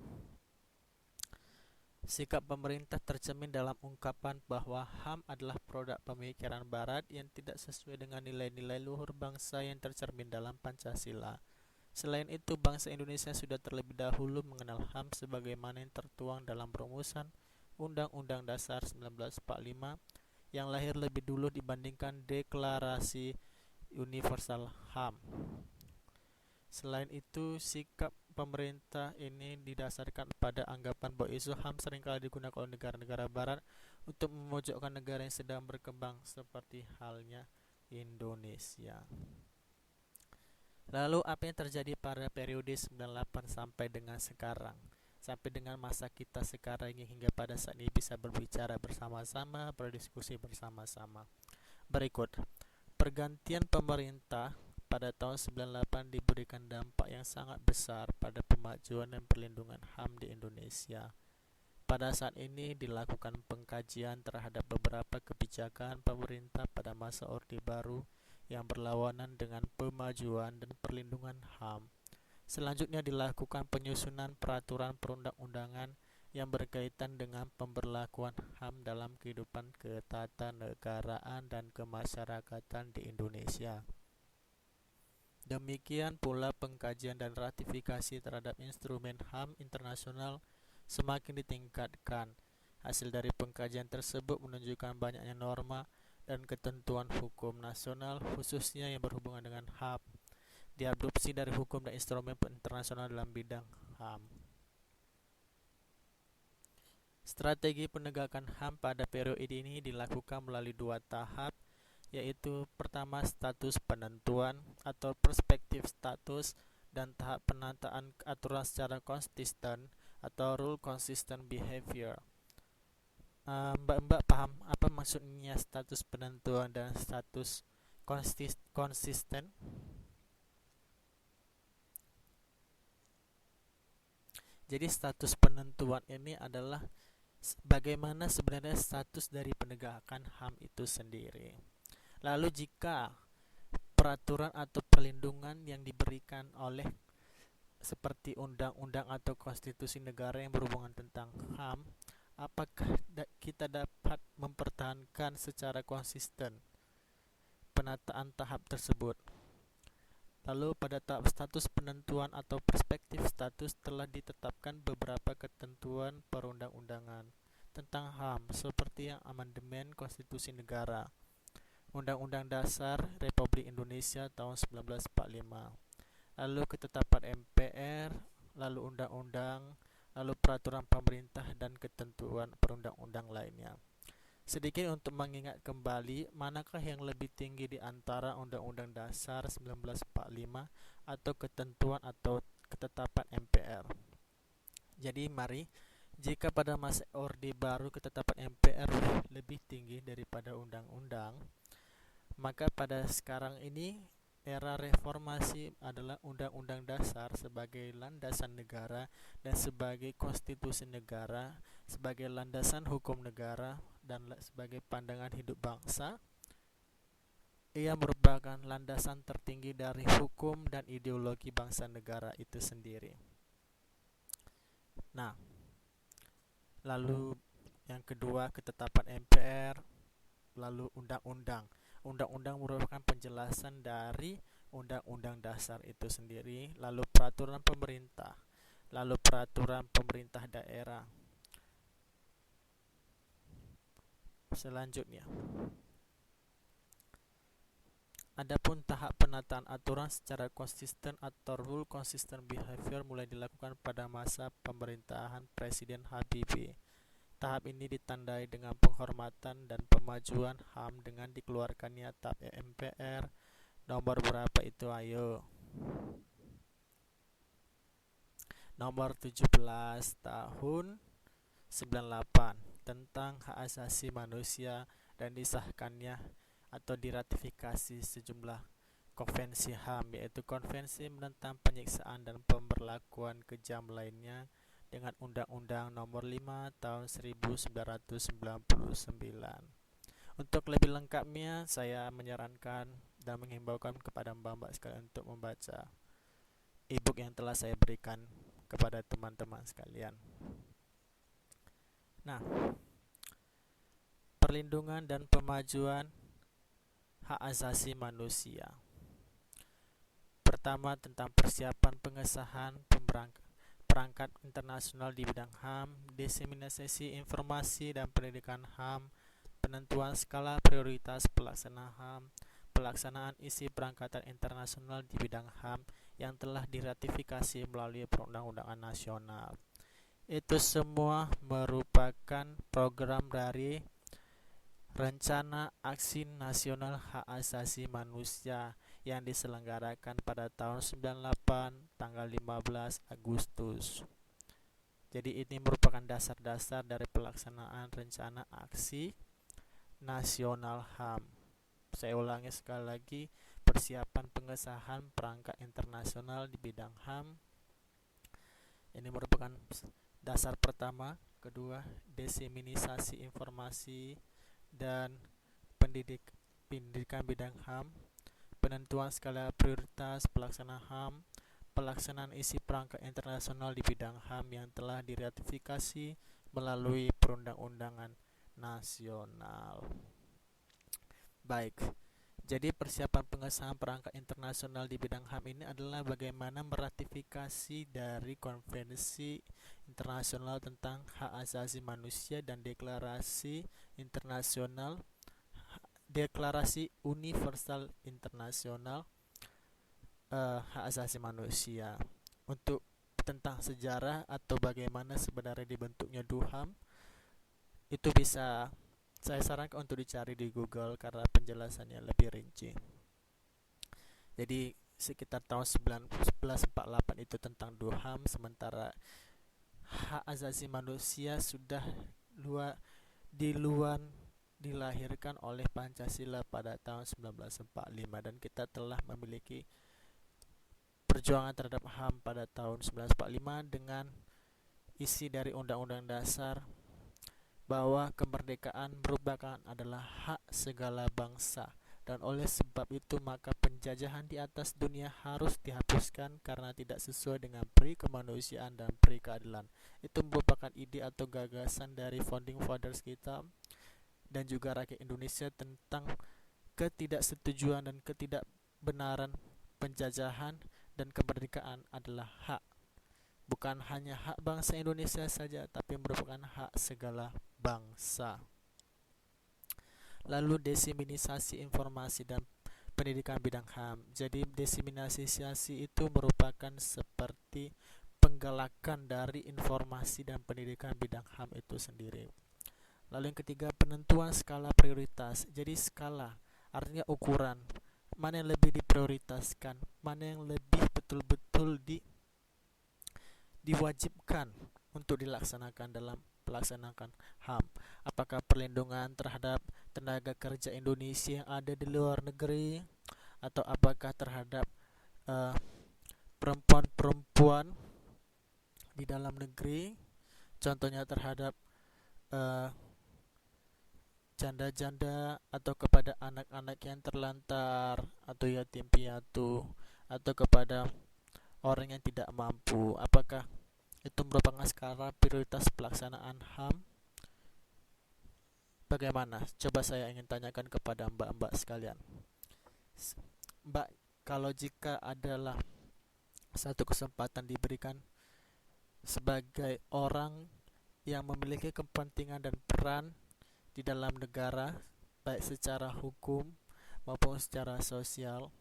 sikap pemerintah tercermin dalam ungkapan bahwa HAM adalah produk pemikiran Barat yang tidak sesuai dengan nilai-nilai luhur bangsa yang tercermin dalam Pancasila. Selain itu, bangsa Indonesia sudah terlebih dahulu mengenal HAM sebagaimana yang tertuang dalam rumusan Undang-Undang Dasar 1945 yang lahir lebih dulu dibandingkan Deklarasi Universal HAM. Selain itu, sikap pemerintah ini didasarkan pada anggapan bahwa isu HAM seringkali digunakan oleh negara-negara Barat untuk memojokkan negara yang sedang berkembang seperti halnya Indonesia. Lalu apa yang terjadi pada periode 98 sampai dengan sekarang? sampai dengan masa kita sekarang ini hingga pada saat ini bisa berbicara bersama-sama, berdiskusi bersama-sama. Berikut, pergantian pemerintah pada tahun 98 diberikan dampak yang sangat besar pada pemajuan dan perlindungan HAM di Indonesia. Pada saat ini dilakukan pengkajian terhadap beberapa kebijakan pemerintah pada masa Orde Baru yang berlawanan dengan pemajuan dan perlindungan HAM. Selanjutnya dilakukan penyusunan peraturan perundang-undangan yang berkaitan dengan pemberlakuan HAM dalam kehidupan ketatanegaraan dan kemasyarakatan di Indonesia. Demikian pula pengkajian dan ratifikasi terhadap instrumen HAM internasional semakin ditingkatkan. Hasil dari pengkajian tersebut menunjukkan banyaknya norma dan ketentuan hukum nasional khususnya yang berhubungan dengan HAM diadopsi dari hukum dan instrumen internasional dalam bidang HAM. Strategi penegakan HAM pada periode ini dilakukan melalui 2 tahap, yaitu pertama status penentuan atau perspektif status dan tahap penataan aturan secara konsisten atau rule consistent behavior. Mbak paham apa maksudnya status penentuan dan status konsisten? Jadi status penentuan ini adalah bagaimana sebenarnya status dari penegakan HAM itu sendiri. Lalu jika peraturan atau perlindungan yang diberikan oleh seperti undang-undang atau konstitusi negara yang berhubungan tentang HAM, apakah kita dapat mempertahankan secara konsisten penataan tahap tersebut? Lalu pada tahap status penentuan atau perspektif status telah ditetapkan beberapa ketentuan perundang-undangan tentang HAM seperti yang amandemen Konstitusi Negara, Undang-Undang Dasar Republik Indonesia tahun 1945, lalu ketetapan MPR, lalu undang-undang, lalu peraturan pemerintah dan ketentuan perundang-undang lainnya. Sedikit untuk mengingat kembali, manakah yang lebih tinggi di antara Undang-Undang Dasar 1945 atau ketentuan atau ketetapan MPR? Jadi mari, jika pada masa Orde Baru ketetapan MPR lebih tinggi daripada undang-undang, maka pada sekarang ini era reformasi adalah Undang-Undang Dasar sebagai landasan negara dan sebagai konstitusi negara, sebagai landasan hukum negara dan sebagai pandangan hidup bangsa. Ia merupakan landasan tertinggi dari hukum dan ideologi bangsa negara itu sendiri. Nah, lalu yang kedua ketetapan MPR, lalu undang-undang. Undang-undang merupakan penjelasan dari Undang-Undang Dasar itu sendiri, lalu peraturan pemerintah, lalu peraturan pemerintah daerah. Selanjutnya, adapun tahap penataan aturan secara konsisten atau rule consistent behavior mulai dilakukan pada masa pemerintahan Presiden Habibie. Tahap ini ditandai dengan penghormatan dan pemajuan HAM dengan dikeluarkannya TAP MPR nomor berapa itu ayo? Nomor 17 tahun 98 tentang hak asasi manusia dan disahkannya atau diratifikasi sejumlah konvensi HAM, yaitu konvensi menentang penyiksaan dan pemberlakuan kejam lainnya dengan Undang-Undang Nomor 5 Tahun 1999. Untuk lebih lengkapnya, saya menyarankan dan menghimbaukan kepada mbak-mbak sekalian untuk membaca e-book yang telah saya berikan kepada teman-teman sekalian. Nah, perlindungan dan pemajuan hak asasi manusia. Pertama, tentang persiapan pengesahan perangkat internasional di bidang HAM, diseminasi informasi dan pendidikan HAM, penentuan skala prioritas pelaksanaan HAM, pelaksanaan isi perangkatan internasional di bidang HAM yang telah diratifikasi melalui perundang-undangan nasional. Itu semua merupakan program dari Rencana Aksi Nasional Hak Asasi Manusia yang diselenggarakan pada tahun 98 tanggal 15 Agustus. Jadi ini merupakan dasar-dasar dari pelaksanaan rencana aksi nasional HAM. Saya ulangi sekali lagi, persiapan pengesahan perangkat internasional di bidang HAM. Ini merupakan dasar pertama. Kedua, diseminisasi informasi dan pendidikan bidang HAM, penentuan skala prioritas pelaksanaan HAM, pelaksanaan isi perangkat internasional di bidang HAM yang telah diratifikasi melalui perundang-undangan nasional. Baik, jadi persiapan pengesahan perangkat internasional di bidang HAM ini adalah bagaimana meratifikasi dari Konvensi Internasional tentang Hak Asasi Manusia dan Deklarasi Universal Internasional Hak Asasi Manusia. Untuk tentang sejarah atau bagaimana sebenarnya dibentuknya DUHAM, itu bisa saya sarankan untuk dicari di Google karena penjelasannya lebih rinci. Jadi sekitar tahun 1948 itu tentang DUHAM, sementara hak asasi manusia sudah dilahirkan oleh Pancasila pada tahun 1945, dan kita telah memiliki perjuangan terhadap HAM pada tahun 1945 dengan isi dari Undang-Undang Dasar bahwa kemerdekaan merupakan adalah hak segala bangsa, dan oleh sebab itu maka penjajahan di atas dunia harus dihapuskan karena tidak sesuai dengan peri kemanusiaan dan peri keadilan. Itu merupakan ide atau gagasan dari founding fathers kita dan juga rakyat Indonesia tentang ketidaksetujuan dan ketidakbenaran penjajahan, dan kemerdekaan adalah hak. Bukan hanya hak bangsa Indonesia saja, tapi merupakan hak segala bangsa. Lalu diseminisasi informasi dan pendidikan bidang HAM. Jadi diseminisasi itu merupakan seperti penggalakan dari informasi dan pendidikan bidang HAM itu sendiri. Lalu yang ketiga, penentuan skala prioritas. Jadi skala artinya ukuran, mana yang lebih diprioritaskan, mana yang lebih betul-betul diwajibkan untuk dilaksanakan dalam pelaksanaan HAM. Apakah perlindungan terhadap tenaga kerja Indonesia yang ada di luar negeri, atau apakah terhadap perempuan-perempuan di dalam negeri, contohnya terhadap janda-janda, atau kepada anak-anak yang terlantar atau yatim piatu, atau kepada orang yang tidak mampu. Apakah itu merupakan skala prioritas pelaksanaan HAM? Bagaimana? Coba saya ingin tanyakan kepada mbak-mbak sekalian. Mbak, kalau jika adalah satu kesempatan diberikan sebagai orang yang memiliki kepentingan dan peran di dalam negara, baik secara hukum maupun secara sosial,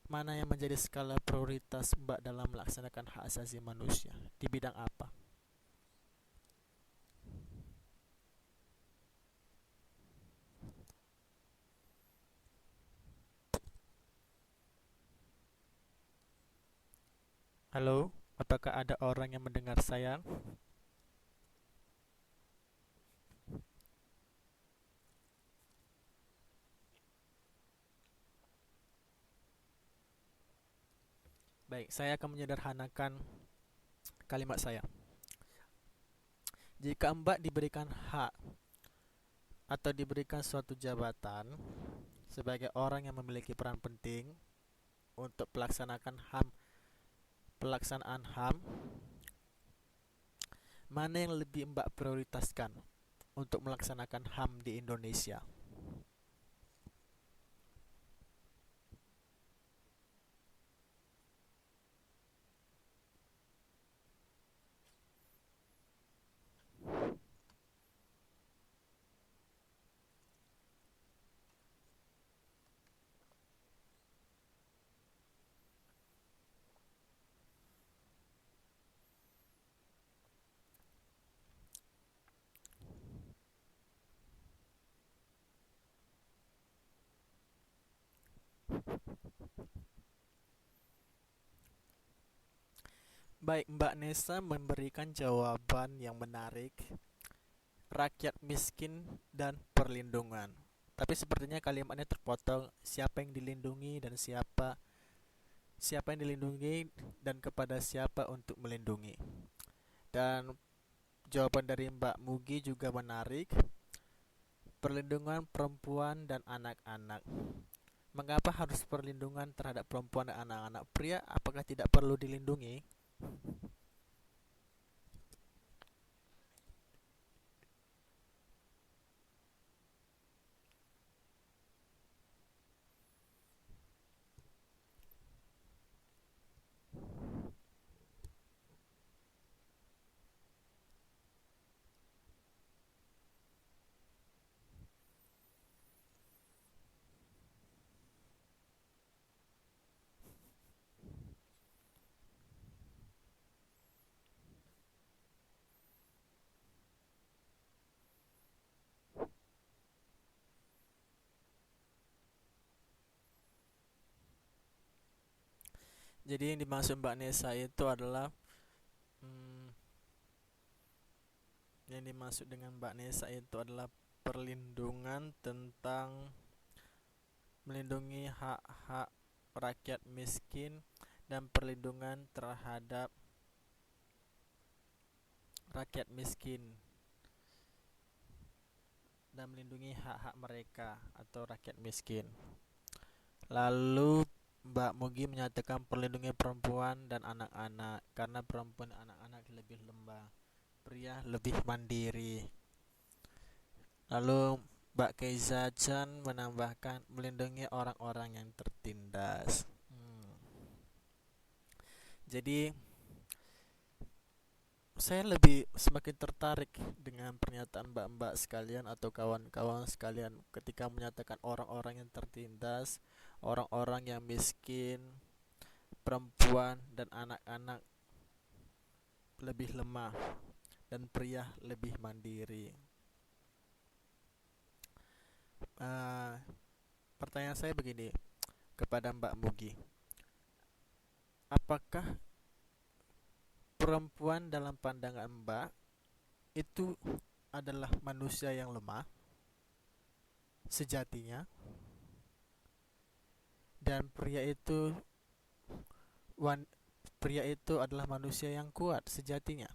mana yang menjadi skala prioritas Mbak dalam melaksanakan hak asasi manusia? Di bidang apa? Halo, apakah ada orang yang mendengar saya? Baik, saya akan menyederhanakan kalimat saya. Jika Mbak diberikan hak atau diberikan suatu jabatan sebagai orang yang memiliki peran penting untuk pelaksanaan HAM, mana yang lebih Mbak prioritaskan untuk melaksanakan HAM di Indonesia? Baik, Mbak Nesa memberikan jawaban yang menarik, rakyat miskin dan perlindungan. Tapi sepertinya kalimatnya terpotong, siapa yang dilindungi dan siapa yang dilindungi dan kepada siapa untuk melindungi. Dan jawaban dari Mbak Mugi juga menarik, perlindungan perempuan dan anak-anak. Mengapa harus perlindungan terhadap perempuan dan anak-anak? Pria apakah tidak perlu dilindungi? Jadi yang dimaksud Mbak Nesa itu adalah hmm, yang dimaksud dengan Mbak Nesa itu adalah perlindungan tentang melindungi hak-hak rakyat miskin dan perlindungan terhadap rakyat miskin dan melindungi hak-hak mereka atau rakyat miskin. Lalu Mbak Mugi menyatakan perlindungan perempuan dan anak-anak karena perempuan dan anak-anak lebih lemah, pria lebih mandiri. Lalu Mbak Keiza Chan menambahkan melindungi orang-orang yang tertindas. Jadi saya lebih semakin tertarik dengan pernyataan mbak-mbak sekalian atau kawan-kawan sekalian ketika menyatakan orang-orang yang tertindas, orang-orang yang miskin, perempuan dan anak-anak lebih lemah dan pria lebih mandiri. Pertanyaan saya begini kepada Mbak Mugi, apakah perempuan dalam pandangan Mbak itu adalah manusia yang lemah sejatinya, dan pria itu adalah manusia yang kuat sejatinya?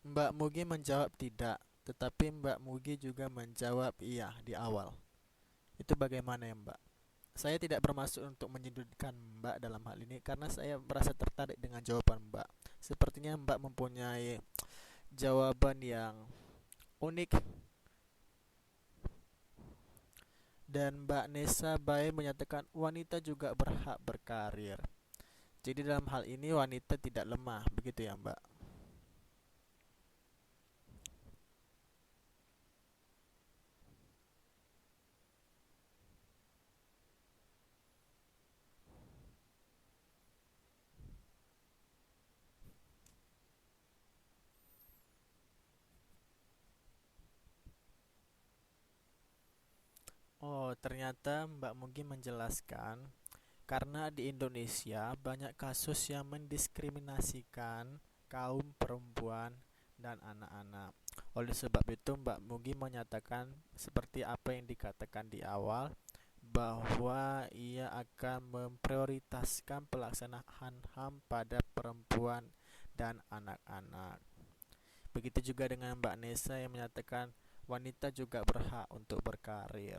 Mbak Mugi menjawab tidak, tetapi Mbak Mugi juga menjawab iya di awal. Itu bagaimana ya Mbak? Saya tidak bermaksud untuk menyudutkan Mbak dalam hal ini karena saya merasa tertarik dengan jawaban Mbak. Sepertinya Mbak mempunyai jawaban yang unik. Dan Mbak Nesa Bae menyatakan wanita juga berhak berkarir. Jadi dalam hal ini wanita tidak lemah, begitu ya Mbak? Oh, ternyata Mbak mungkin menjelaskan karena di Indonesia banyak kasus yang mendiskriminasikan kaum perempuan dan anak-anak. Oleh sebab itu Mbak Mugi menyatakan seperti apa yang dikatakan di awal, bahwa ia akan memprioritaskan pelaksanaan HAM pada perempuan dan anak-anak. Begitu juga dengan Mbak Nesa yang menyatakan wanita juga berhak untuk berkarir.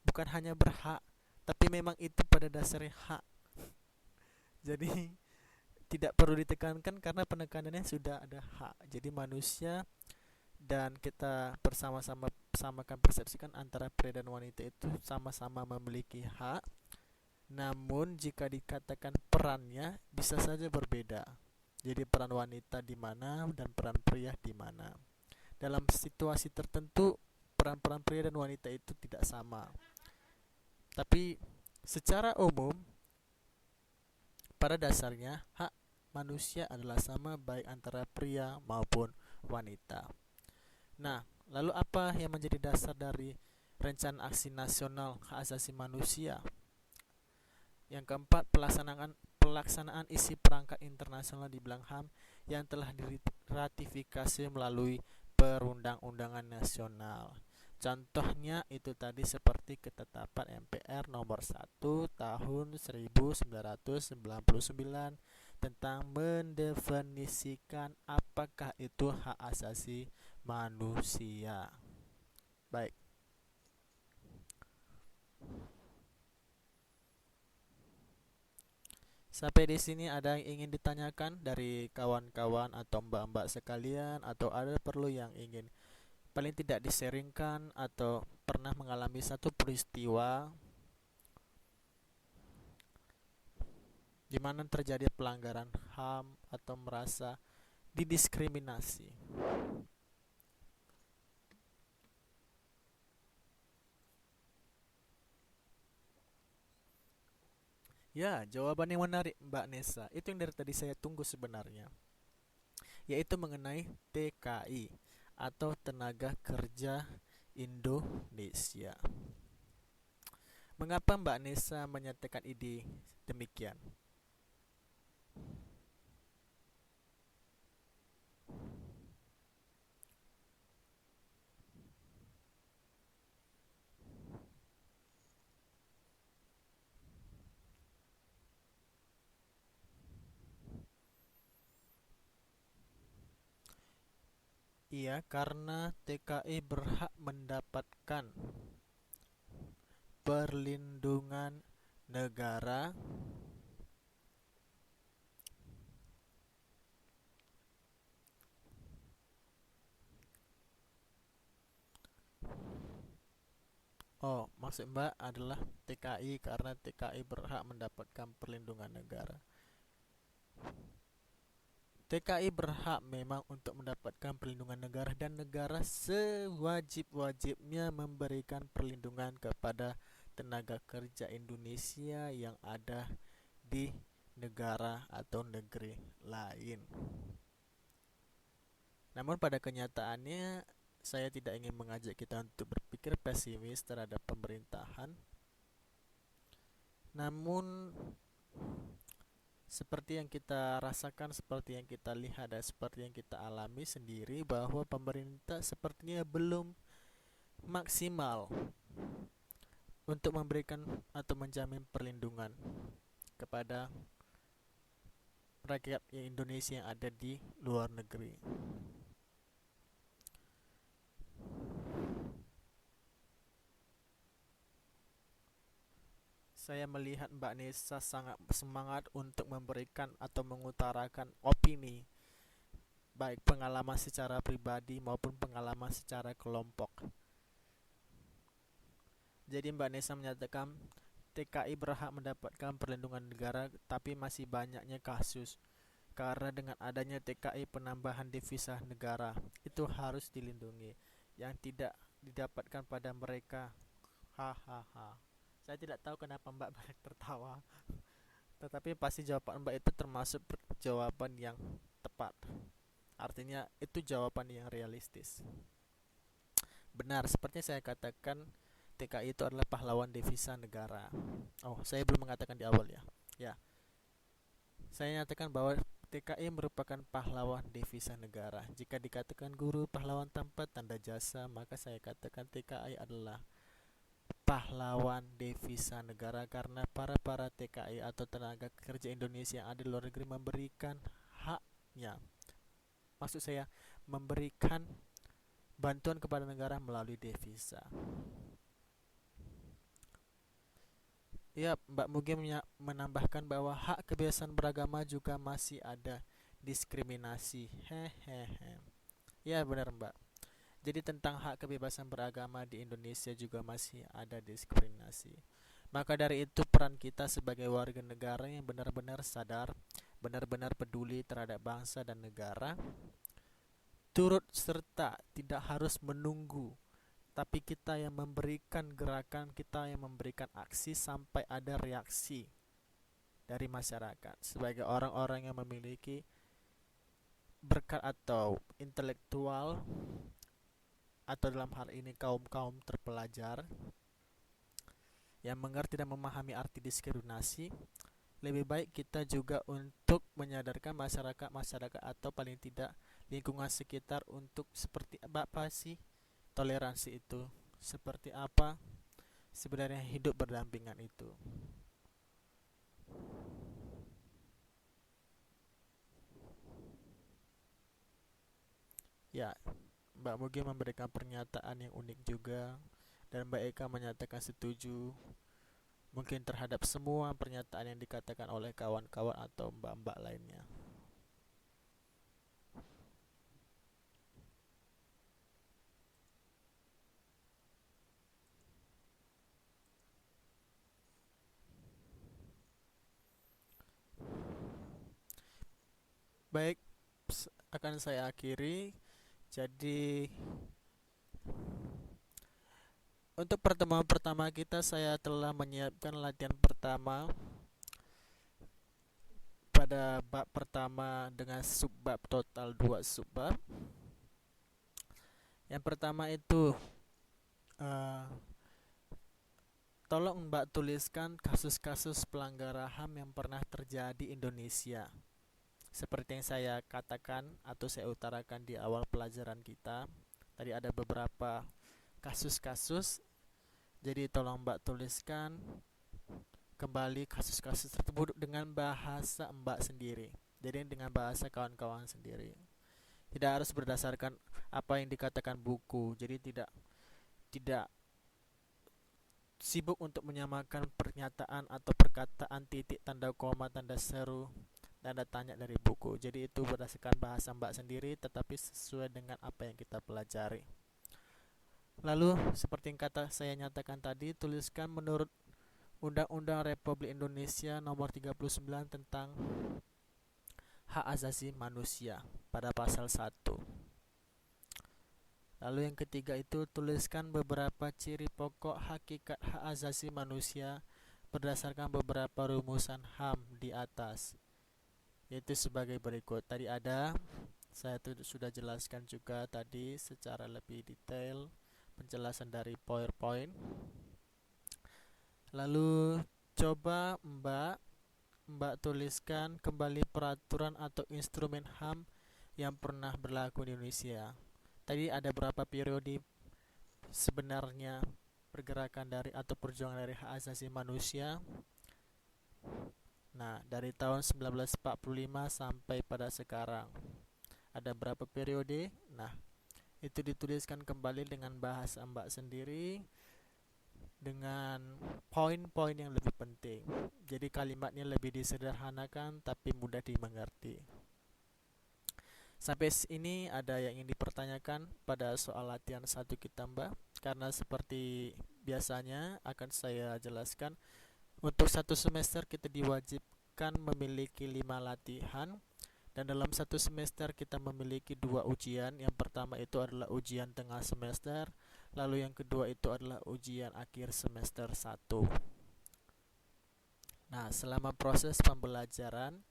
Bukan hanya berhak, tapi memang itu pada dasarnya hak. Jadi tidak perlu ditekankan karena penekanannya sudah ada hak. Jadi manusia dan kita bersama-sama samakan persepsikan antara pria dan wanita itu sama-sama memiliki hak. Namun jika dikatakan perannya bisa saja berbeda. Jadi peran wanita di mana dan peran pria di mana. Dalam situasi tertentu peran-peran pria dan wanita itu tidak sama. Tapi secara umum pada dasarnya hak manusia adalah sama baik antara pria maupun wanita. Nah, lalu apa yang menjadi dasar dari Rencana Aksi Nasional Hak Asasi Manusia? Yang keempat, pelaksanaan isi perangkat internasional di bidang HAM yang telah diratifikasi melalui perundang-undangan nasional. Contohnya itu tadi seperti ketetapan MPR nomor 1 tahun 1999 tentang mendefinisikan apakah itu hak asasi manusia. Baik. Sampai di sini ada yang ingin ditanyakan dari kawan-kawan atau mbak-mbak sekalian, atau ada perlu yang ingin paling tidak diseringkan atau pernah mengalami satu peristiwa di mana terjadi pelanggaran HAM atau merasa didiskriminasi. Ya, jawaban yang menarik Mbak Nesa. Itu yang dari tadi saya tunggu sebenarnya, yaitu mengenai TKI atau Tenaga Kerja Indonesia. Mengapa Mbak Nesa menyatakan ide demikian? Iya, karena TKI berhak mendapatkan perlindungan negara. Oh, maksud Mbak adalah TKI karena TKI berhak mendapatkan perlindungan negara. TKI berhak memang untuk mendapatkan perlindungan negara, dan negara sewajib-wajibnya memberikan perlindungan kepada tenaga kerja Indonesia yang ada di negara atau negeri lain. Namun pada kenyataannya saya tidak ingin mengajak kita untuk berpikir pesimis terhadap pemerintahan. Namun seperti yang kita rasakan, seperti yang kita lihat, dan seperti yang kita alami sendiri, bahwa pemerintah sepertinya belum maksimal untuk memberikan atau menjamin perlindungan kepada rakyat Indonesia yang ada di luar negeri. Saya melihat Mbak Nesa sangat semangat untuk memberikan atau mengutarakan opini, baik pengalaman secara pribadi maupun pengalaman secara kelompok. Jadi Mbak Nesa menyatakan TKI berhak mendapatkan perlindungan negara, tapi masih banyaknya kasus. Karena dengan adanya TKI, penambahan devisa negara itu harus dilindungi, yang tidak didapatkan pada mereka. Hahaha. Saya tidak tahu kenapa Mbak banyak tertawa, tetapi pasti jawaban Mbak itu termasuk jawaban yang tepat. Artinya itu jawaban yang realistis. Benar, seperti saya katakan, TKI itu adalah pahlawan devisa negara. Oh, saya belum mengatakan di awal ya. Ya, saya nyatakan bahwa TKI merupakan pahlawan devisa negara. Jika dikatakan guru pahlawan tanpa tanda jasa, maka saya katakan TKI adalah pahlawan devisa negara, karena para TKI atau tenaga kerja Indonesia yang ada di luar negeri memberikan haknya. Maksud saya memberikan bantuan kepada negara melalui devisa. Ya, Mbak Mugi menambahkan bahwa hak kebebasan beragama juga masih ada diskriminasi. Hehehe. Ya, benar Mbak. Jadi tentang hak kebebasan beragama di Indonesia juga masih ada diskriminasi. Maka dari itu peran kita sebagai warga negara yang benar-benar sadar, benar-benar peduli terhadap bangsa dan negara, turut serta tidak harus menunggu tapi kita yang memberikan gerakan, kita yang memberikan aksi sampai ada reaksi dari masyarakat sebagai orang-orang yang memiliki berkat atau intelektual, atau dalam hal ini kaum-kaum terpelajar yang mengerti dan memahami arti diskriminasi. Lebih baik kita juga untuk menyadarkan masyarakat atau paling tidak lingkungan sekitar untuk seperti apa sih toleransi itu, seperti apa sebenarnya hidup berdampingan itu. Ya, Mbak Mugi memberikan pernyataan yang unik juga, dan Mbak Eka menyatakan setuju mungkin terhadap semua pernyataan yang dikatakan oleh kawan-kawan atau mbak-mbak lainnya. Baik, akan saya akhiri. Jadi untuk pertemuan pertama kita, saya telah menyiapkan latihan pertama pada bab pertama dengan subbab total 2 subbab. Yang pertama itu eh, tolong Mbak tuliskan kasus-kasus pelanggaran HAM yang pernah terjadi di Indonesia. Seperti yang saya katakan atau saya utarakan di awal pelajaran kita, tadi ada beberapa kasus-kasus. Jadi tolong Mbak tuliskan kembali kasus-kasus tersebut dengan bahasa Mbak sendiri. Jadi dengan bahasa kawan-kawan sendiri. Tidak harus berdasarkan apa yang dikatakan buku. Jadi tidak sibuk untuk menyamakan pernyataan atau perkataan, titik, tanda koma, tanda seru, tanda tanya dari buku. Jadi itu berdasarkan bahasa Mbak sendiri, tetapi sesuai dengan apa yang kita pelajari. Lalu seperti yang saya nyatakan tadi, tuliskan menurut Undang-Undang Republik Indonesia Nomor 39 tentang Hak Asasi Manusia pada pasal 1. Lalu yang ketiga itu tuliskan beberapa ciri pokok hakikat hak asasi manusia berdasarkan beberapa rumusan HAM di atas, yaitu sebagai berikut. Tadi saya sudah jelaskan juga tadi secara lebih detail penjelasan dari PowerPoint. Lalu coba Mbak tuliskan kembali peraturan atau instrumen HAM yang pernah berlaku di Indonesia. Tadi ada berapa periode sebenarnya pergerakan dari atau perjuangan dari hak asasi manusia. Nah, dari tahun 1945 sampai pada sekarang ada berapa periode? Nah, itu dituliskan kembali dengan bahasa Mbak sendiri dengan poin-poin yang lebih penting. Jadi kalimatnya lebih disederhanakan tapi mudah dimengerti. Sampai ini ada yang ingin dipertanyakan pada soal latihan 1 kita, Mbak? Karena seperti biasanya akan saya jelaskan, untuk 1 semester kita diwajibkan memiliki 5 latihan, dan dalam 1 semester kita memiliki 2 ujian. Yang pertama itu adalah ujian tengah semester, lalu yang kedua itu adalah ujian akhir semester 1. Nah, selama proses pembelajaran,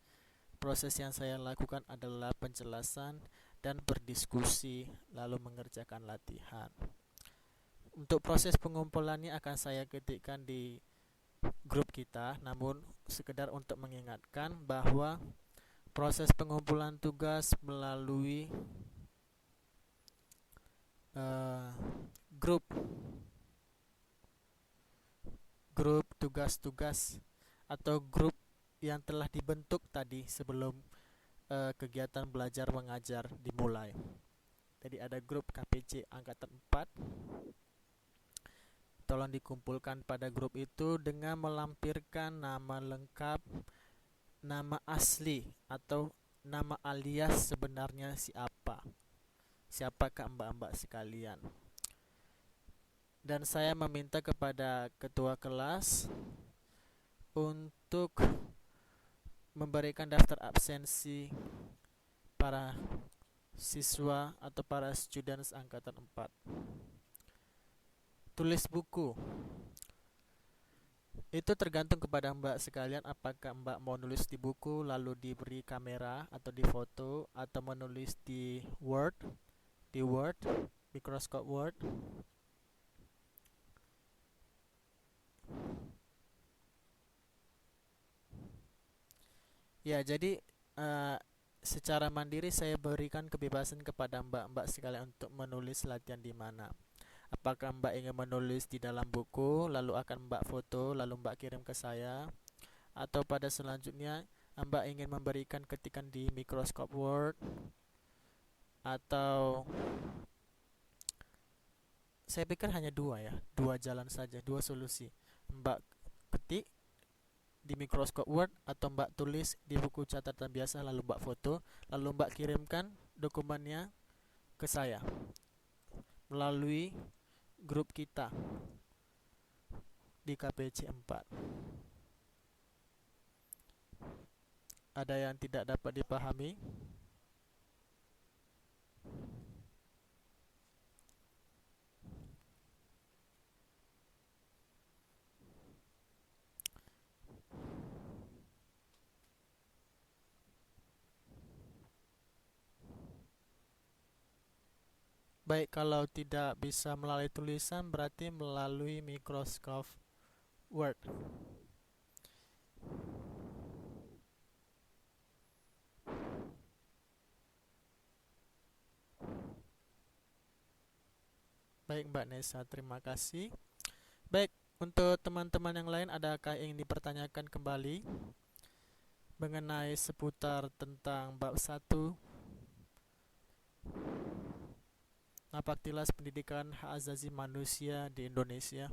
proses yang saya lakukan adalah penjelasan dan berdiskusi, lalu mengerjakan latihan. Untuk proses pengumpulannya akan saya ketikkan di grup kita, namun sekedar untuk mengingatkan bahwa proses pengumpulan tugas melalui grup tugas-tugas atau grup yang telah dibentuk tadi sebelum kegiatan belajar mengajar dimulai. Jadi ada grup KPC Angkatan 4. Tolong dikumpulkan pada grup itu dengan melampirkan nama lengkap, nama asli atau nama alias sebenarnya siapakah mbak-mbak sekalian. Dan saya meminta kepada ketua kelas untuk memberikan daftar absensi para siswa atau para students angkatan 4. Tulis buku. Itu tergantung kepada Mbak sekalian, apakah Mbak mau nulis di buku lalu diberi kamera atau di foto, atau menulis di Word, Microsoft Word. Ya, jadi eh, secara mandiri saya berikan kebebasan kepada Mbak-mbak sekalian untuk menulis latihan di mana. Apakah Mbak ingin menulis di dalam buku, lalu akan Mbak foto, lalu Mbak kirim ke saya, atau pada selanjutnya Mbak ingin memberikan ketikan di Microsoft Word, atau saya pikir hanya dua ya, dua jalan saja, dua solusi. Mbak ketik di Microsoft Word atau Mbak tulis di buku catatan biasa lalu Mbak foto, lalu Mbak kirimkan dokumennya ke saya melalui grup kita di KPC 4. Ada yang tidak dapat dipahami? Baik, kalau tidak bisa melalui tulisan berarti melalui Microsoft Word. Baik Mbak Nesa, terima kasih. Baik, untuk teman-teman yang lain adakah yang dipertanyakan kembali mengenai seputar tentang bab 1 Napaktilas Pendidikan Hak Asasi Manusia di Indonesia?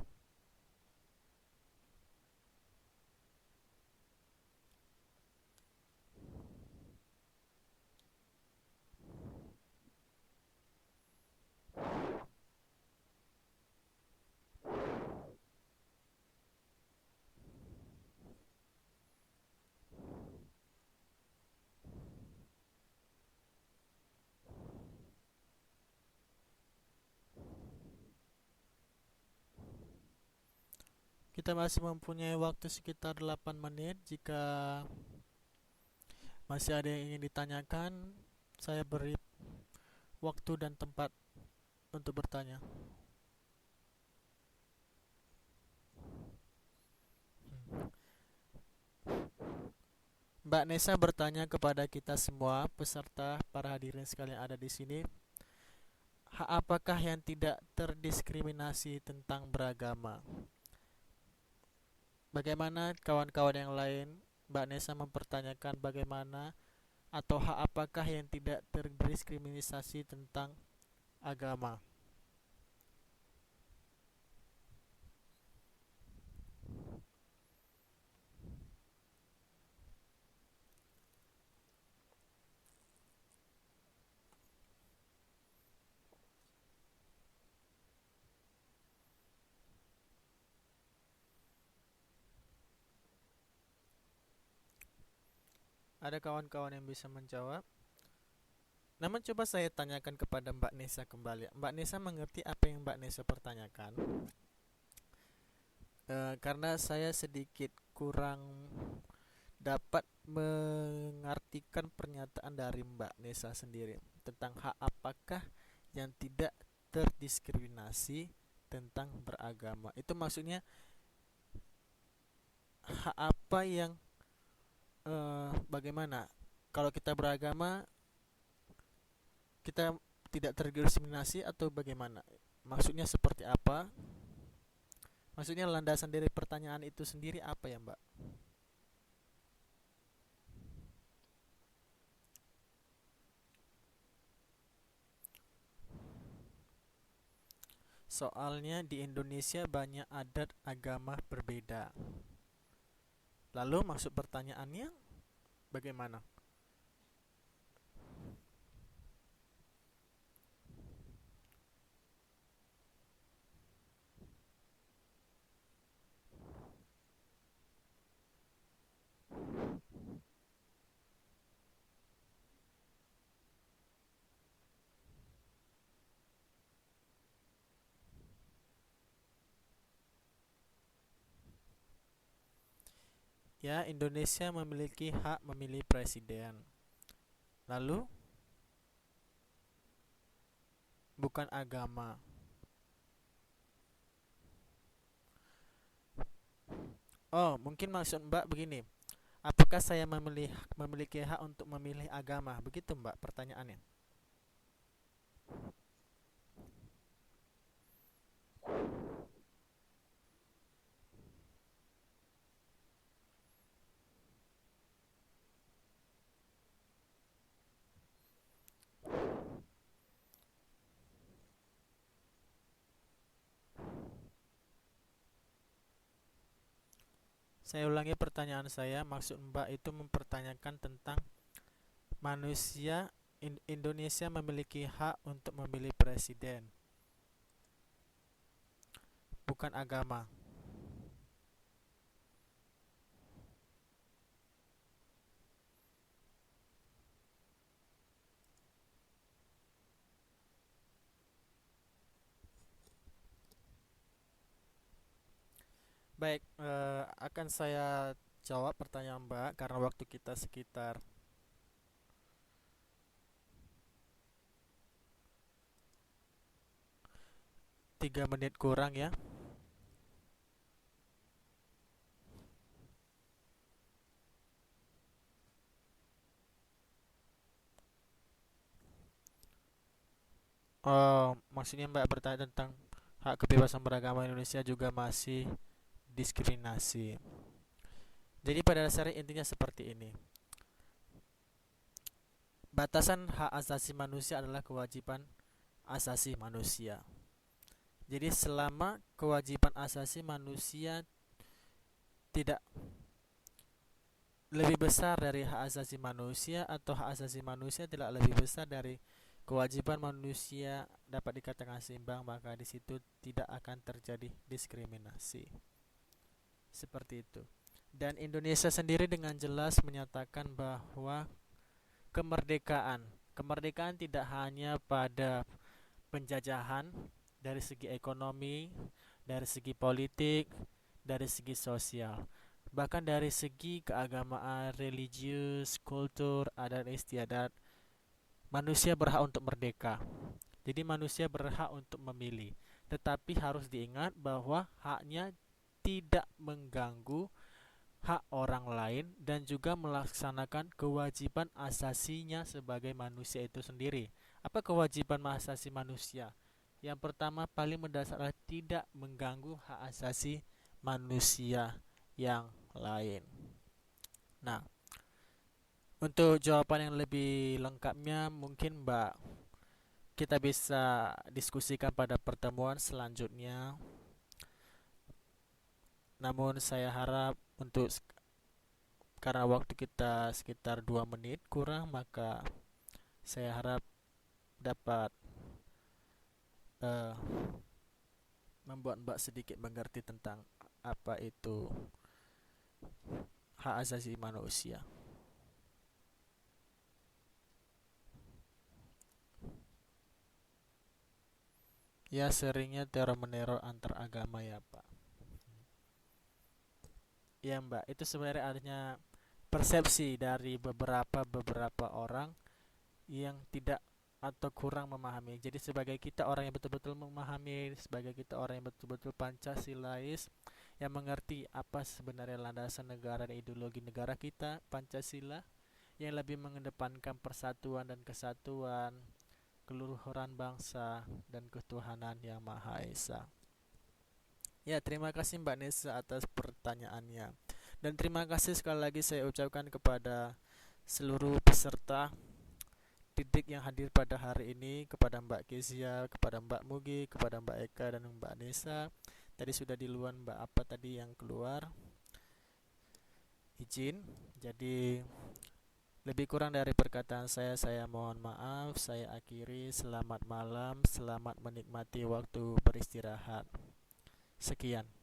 Kita masih mempunyai waktu sekitar 8 menit. Jika masih ada yang ingin ditanyakan, saya beri waktu dan tempat untuk bertanya. Mbak Nesa bertanya kepada kita semua peserta, para hadirin sekalian ada di sini, hak apakah yang tidak terdiskriminasi tentang beragama? Bagaimana kawan-kawan yang lain? Mbak Nesa mempertanyakan bagaimana atau hak apakah yang tidak terdiskriminasi tentang agama? Ada kawan-kawan yang bisa menjawab? Namun coba saya tanyakan kepada Mbak Nesa kembali. Mbak Nesa mengerti apa yang Mbak Nesa pertanyakan? Karena saya sedikit kurang dapat mengartikan pernyataan dari Mbak Nesa sendiri tentang hak apakah yang tidak terdiskriminasi tentang beragama. Itu maksudnya hak apa yang bagaimana kalau kita beragama kita tidak terdiskriminasi atau bagaimana? Maksudnya seperti apa? Maksudnya landasan dari pertanyaan itu sendiri apa ya, Mbak? Soalnya di Indonesia banyak adat agama berbeda. Lalu maksud pertanyaannya bagaimana? Ya, Indonesia memiliki hak memilih presiden. Lalu, bukan agama. Oh, mungkin maksud Mbak begini. Apakah saya memiliki hak untuk memilih agama? Begitu Mbak pertanyaannya. Saya ulangi pertanyaan saya. Maksud Mbak itu mempertanyakan tentang Indonesia memiliki hak untuk memilih presiden, bukan agama. Baik, akan saya jawab pertanyaan Mbak karena waktu kita sekitar 3 menit kurang ya. Oh, maksudnya Mbak bertanya tentang hak kebebasan beragama Indonesia juga masih diskriminasi. Jadi pada dasarnya intinya seperti ini. Batasan hak asasi manusia adalah kewajiban asasi manusia. Jadi selama kewajiban asasi manusia tidak lebih besar dari hak asasi manusia atau hak asasi manusia tidak lebih besar dari kewajiban manusia dapat dikatakan seimbang, maka di situ tidak akan terjadi diskriminasi. Seperti itu. Dan Indonesia sendiri dengan jelas menyatakan bahwa kemerdekaan, kemerdekaan tidak hanya pada penjajahan dari segi ekonomi, dari segi politik, dari segi sosial, bahkan dari segi keagamaan, religius, kultur, adat istiadat, manusia berhak untuk merdeka. Jadi manusia berhak untuk memilih, tetapi harus diingat bahwa haknya tidak mengganggu hak orang lain dan juga melaksanakan kewajiban asasinya sebagai manusia itu sendiri. Apa kewajiban asasi manusia? Yang pertama paling mendasar adalah tidak mengganggu hak asasi manusia yang lain. Nah, untuk jawaban yang lebih lengkapnya mungkin Mbak kita bisa diskusikan pada pertemuan selanjutnya. Namun saya harap karena waktu kita sekitar 2 menit kurang, maka saya harap dapat uh, membuat Mbak sedikit mengerti tentang apa itu hak asasi manusia. Ya, seringnya teror-meneror antar agama ya Pak. Ya Mbak, itu sebenarnya adanya persepsi dari beberapa orang yang tidak atau kurang memahami. Jadi sebagai kita orang yang betul-betul memahami, sebagai kita orang yang betul-betul Pancasilais, yang mengerti apa sebenarnya landasan negara dan ideologi negara kita, Pancasila, yang lebih mengedepankan persatuan dan kesatuan, keluhuran bangsa, dan ketuhanan yang Maha Esa. Ya, terima kasih Mbak Nesa atas pertanyaannya. Dan terima kasih sekali lagi saya ucapkan kepada seluruh peserta didik yang hadir pada hari ini, kepada Mbak Kezia, kepada Mbak Mugi, kepada Mbak Eka dan Mbak Nesa. Tadi sudah duluan Mbak apa tadi yang keluar? Izin. Jadi lebih kurang dari perkataan saya mohon maaf. Saya akhiri. Selamat malam, selamat menikmati waktu beristirahat. Sekian.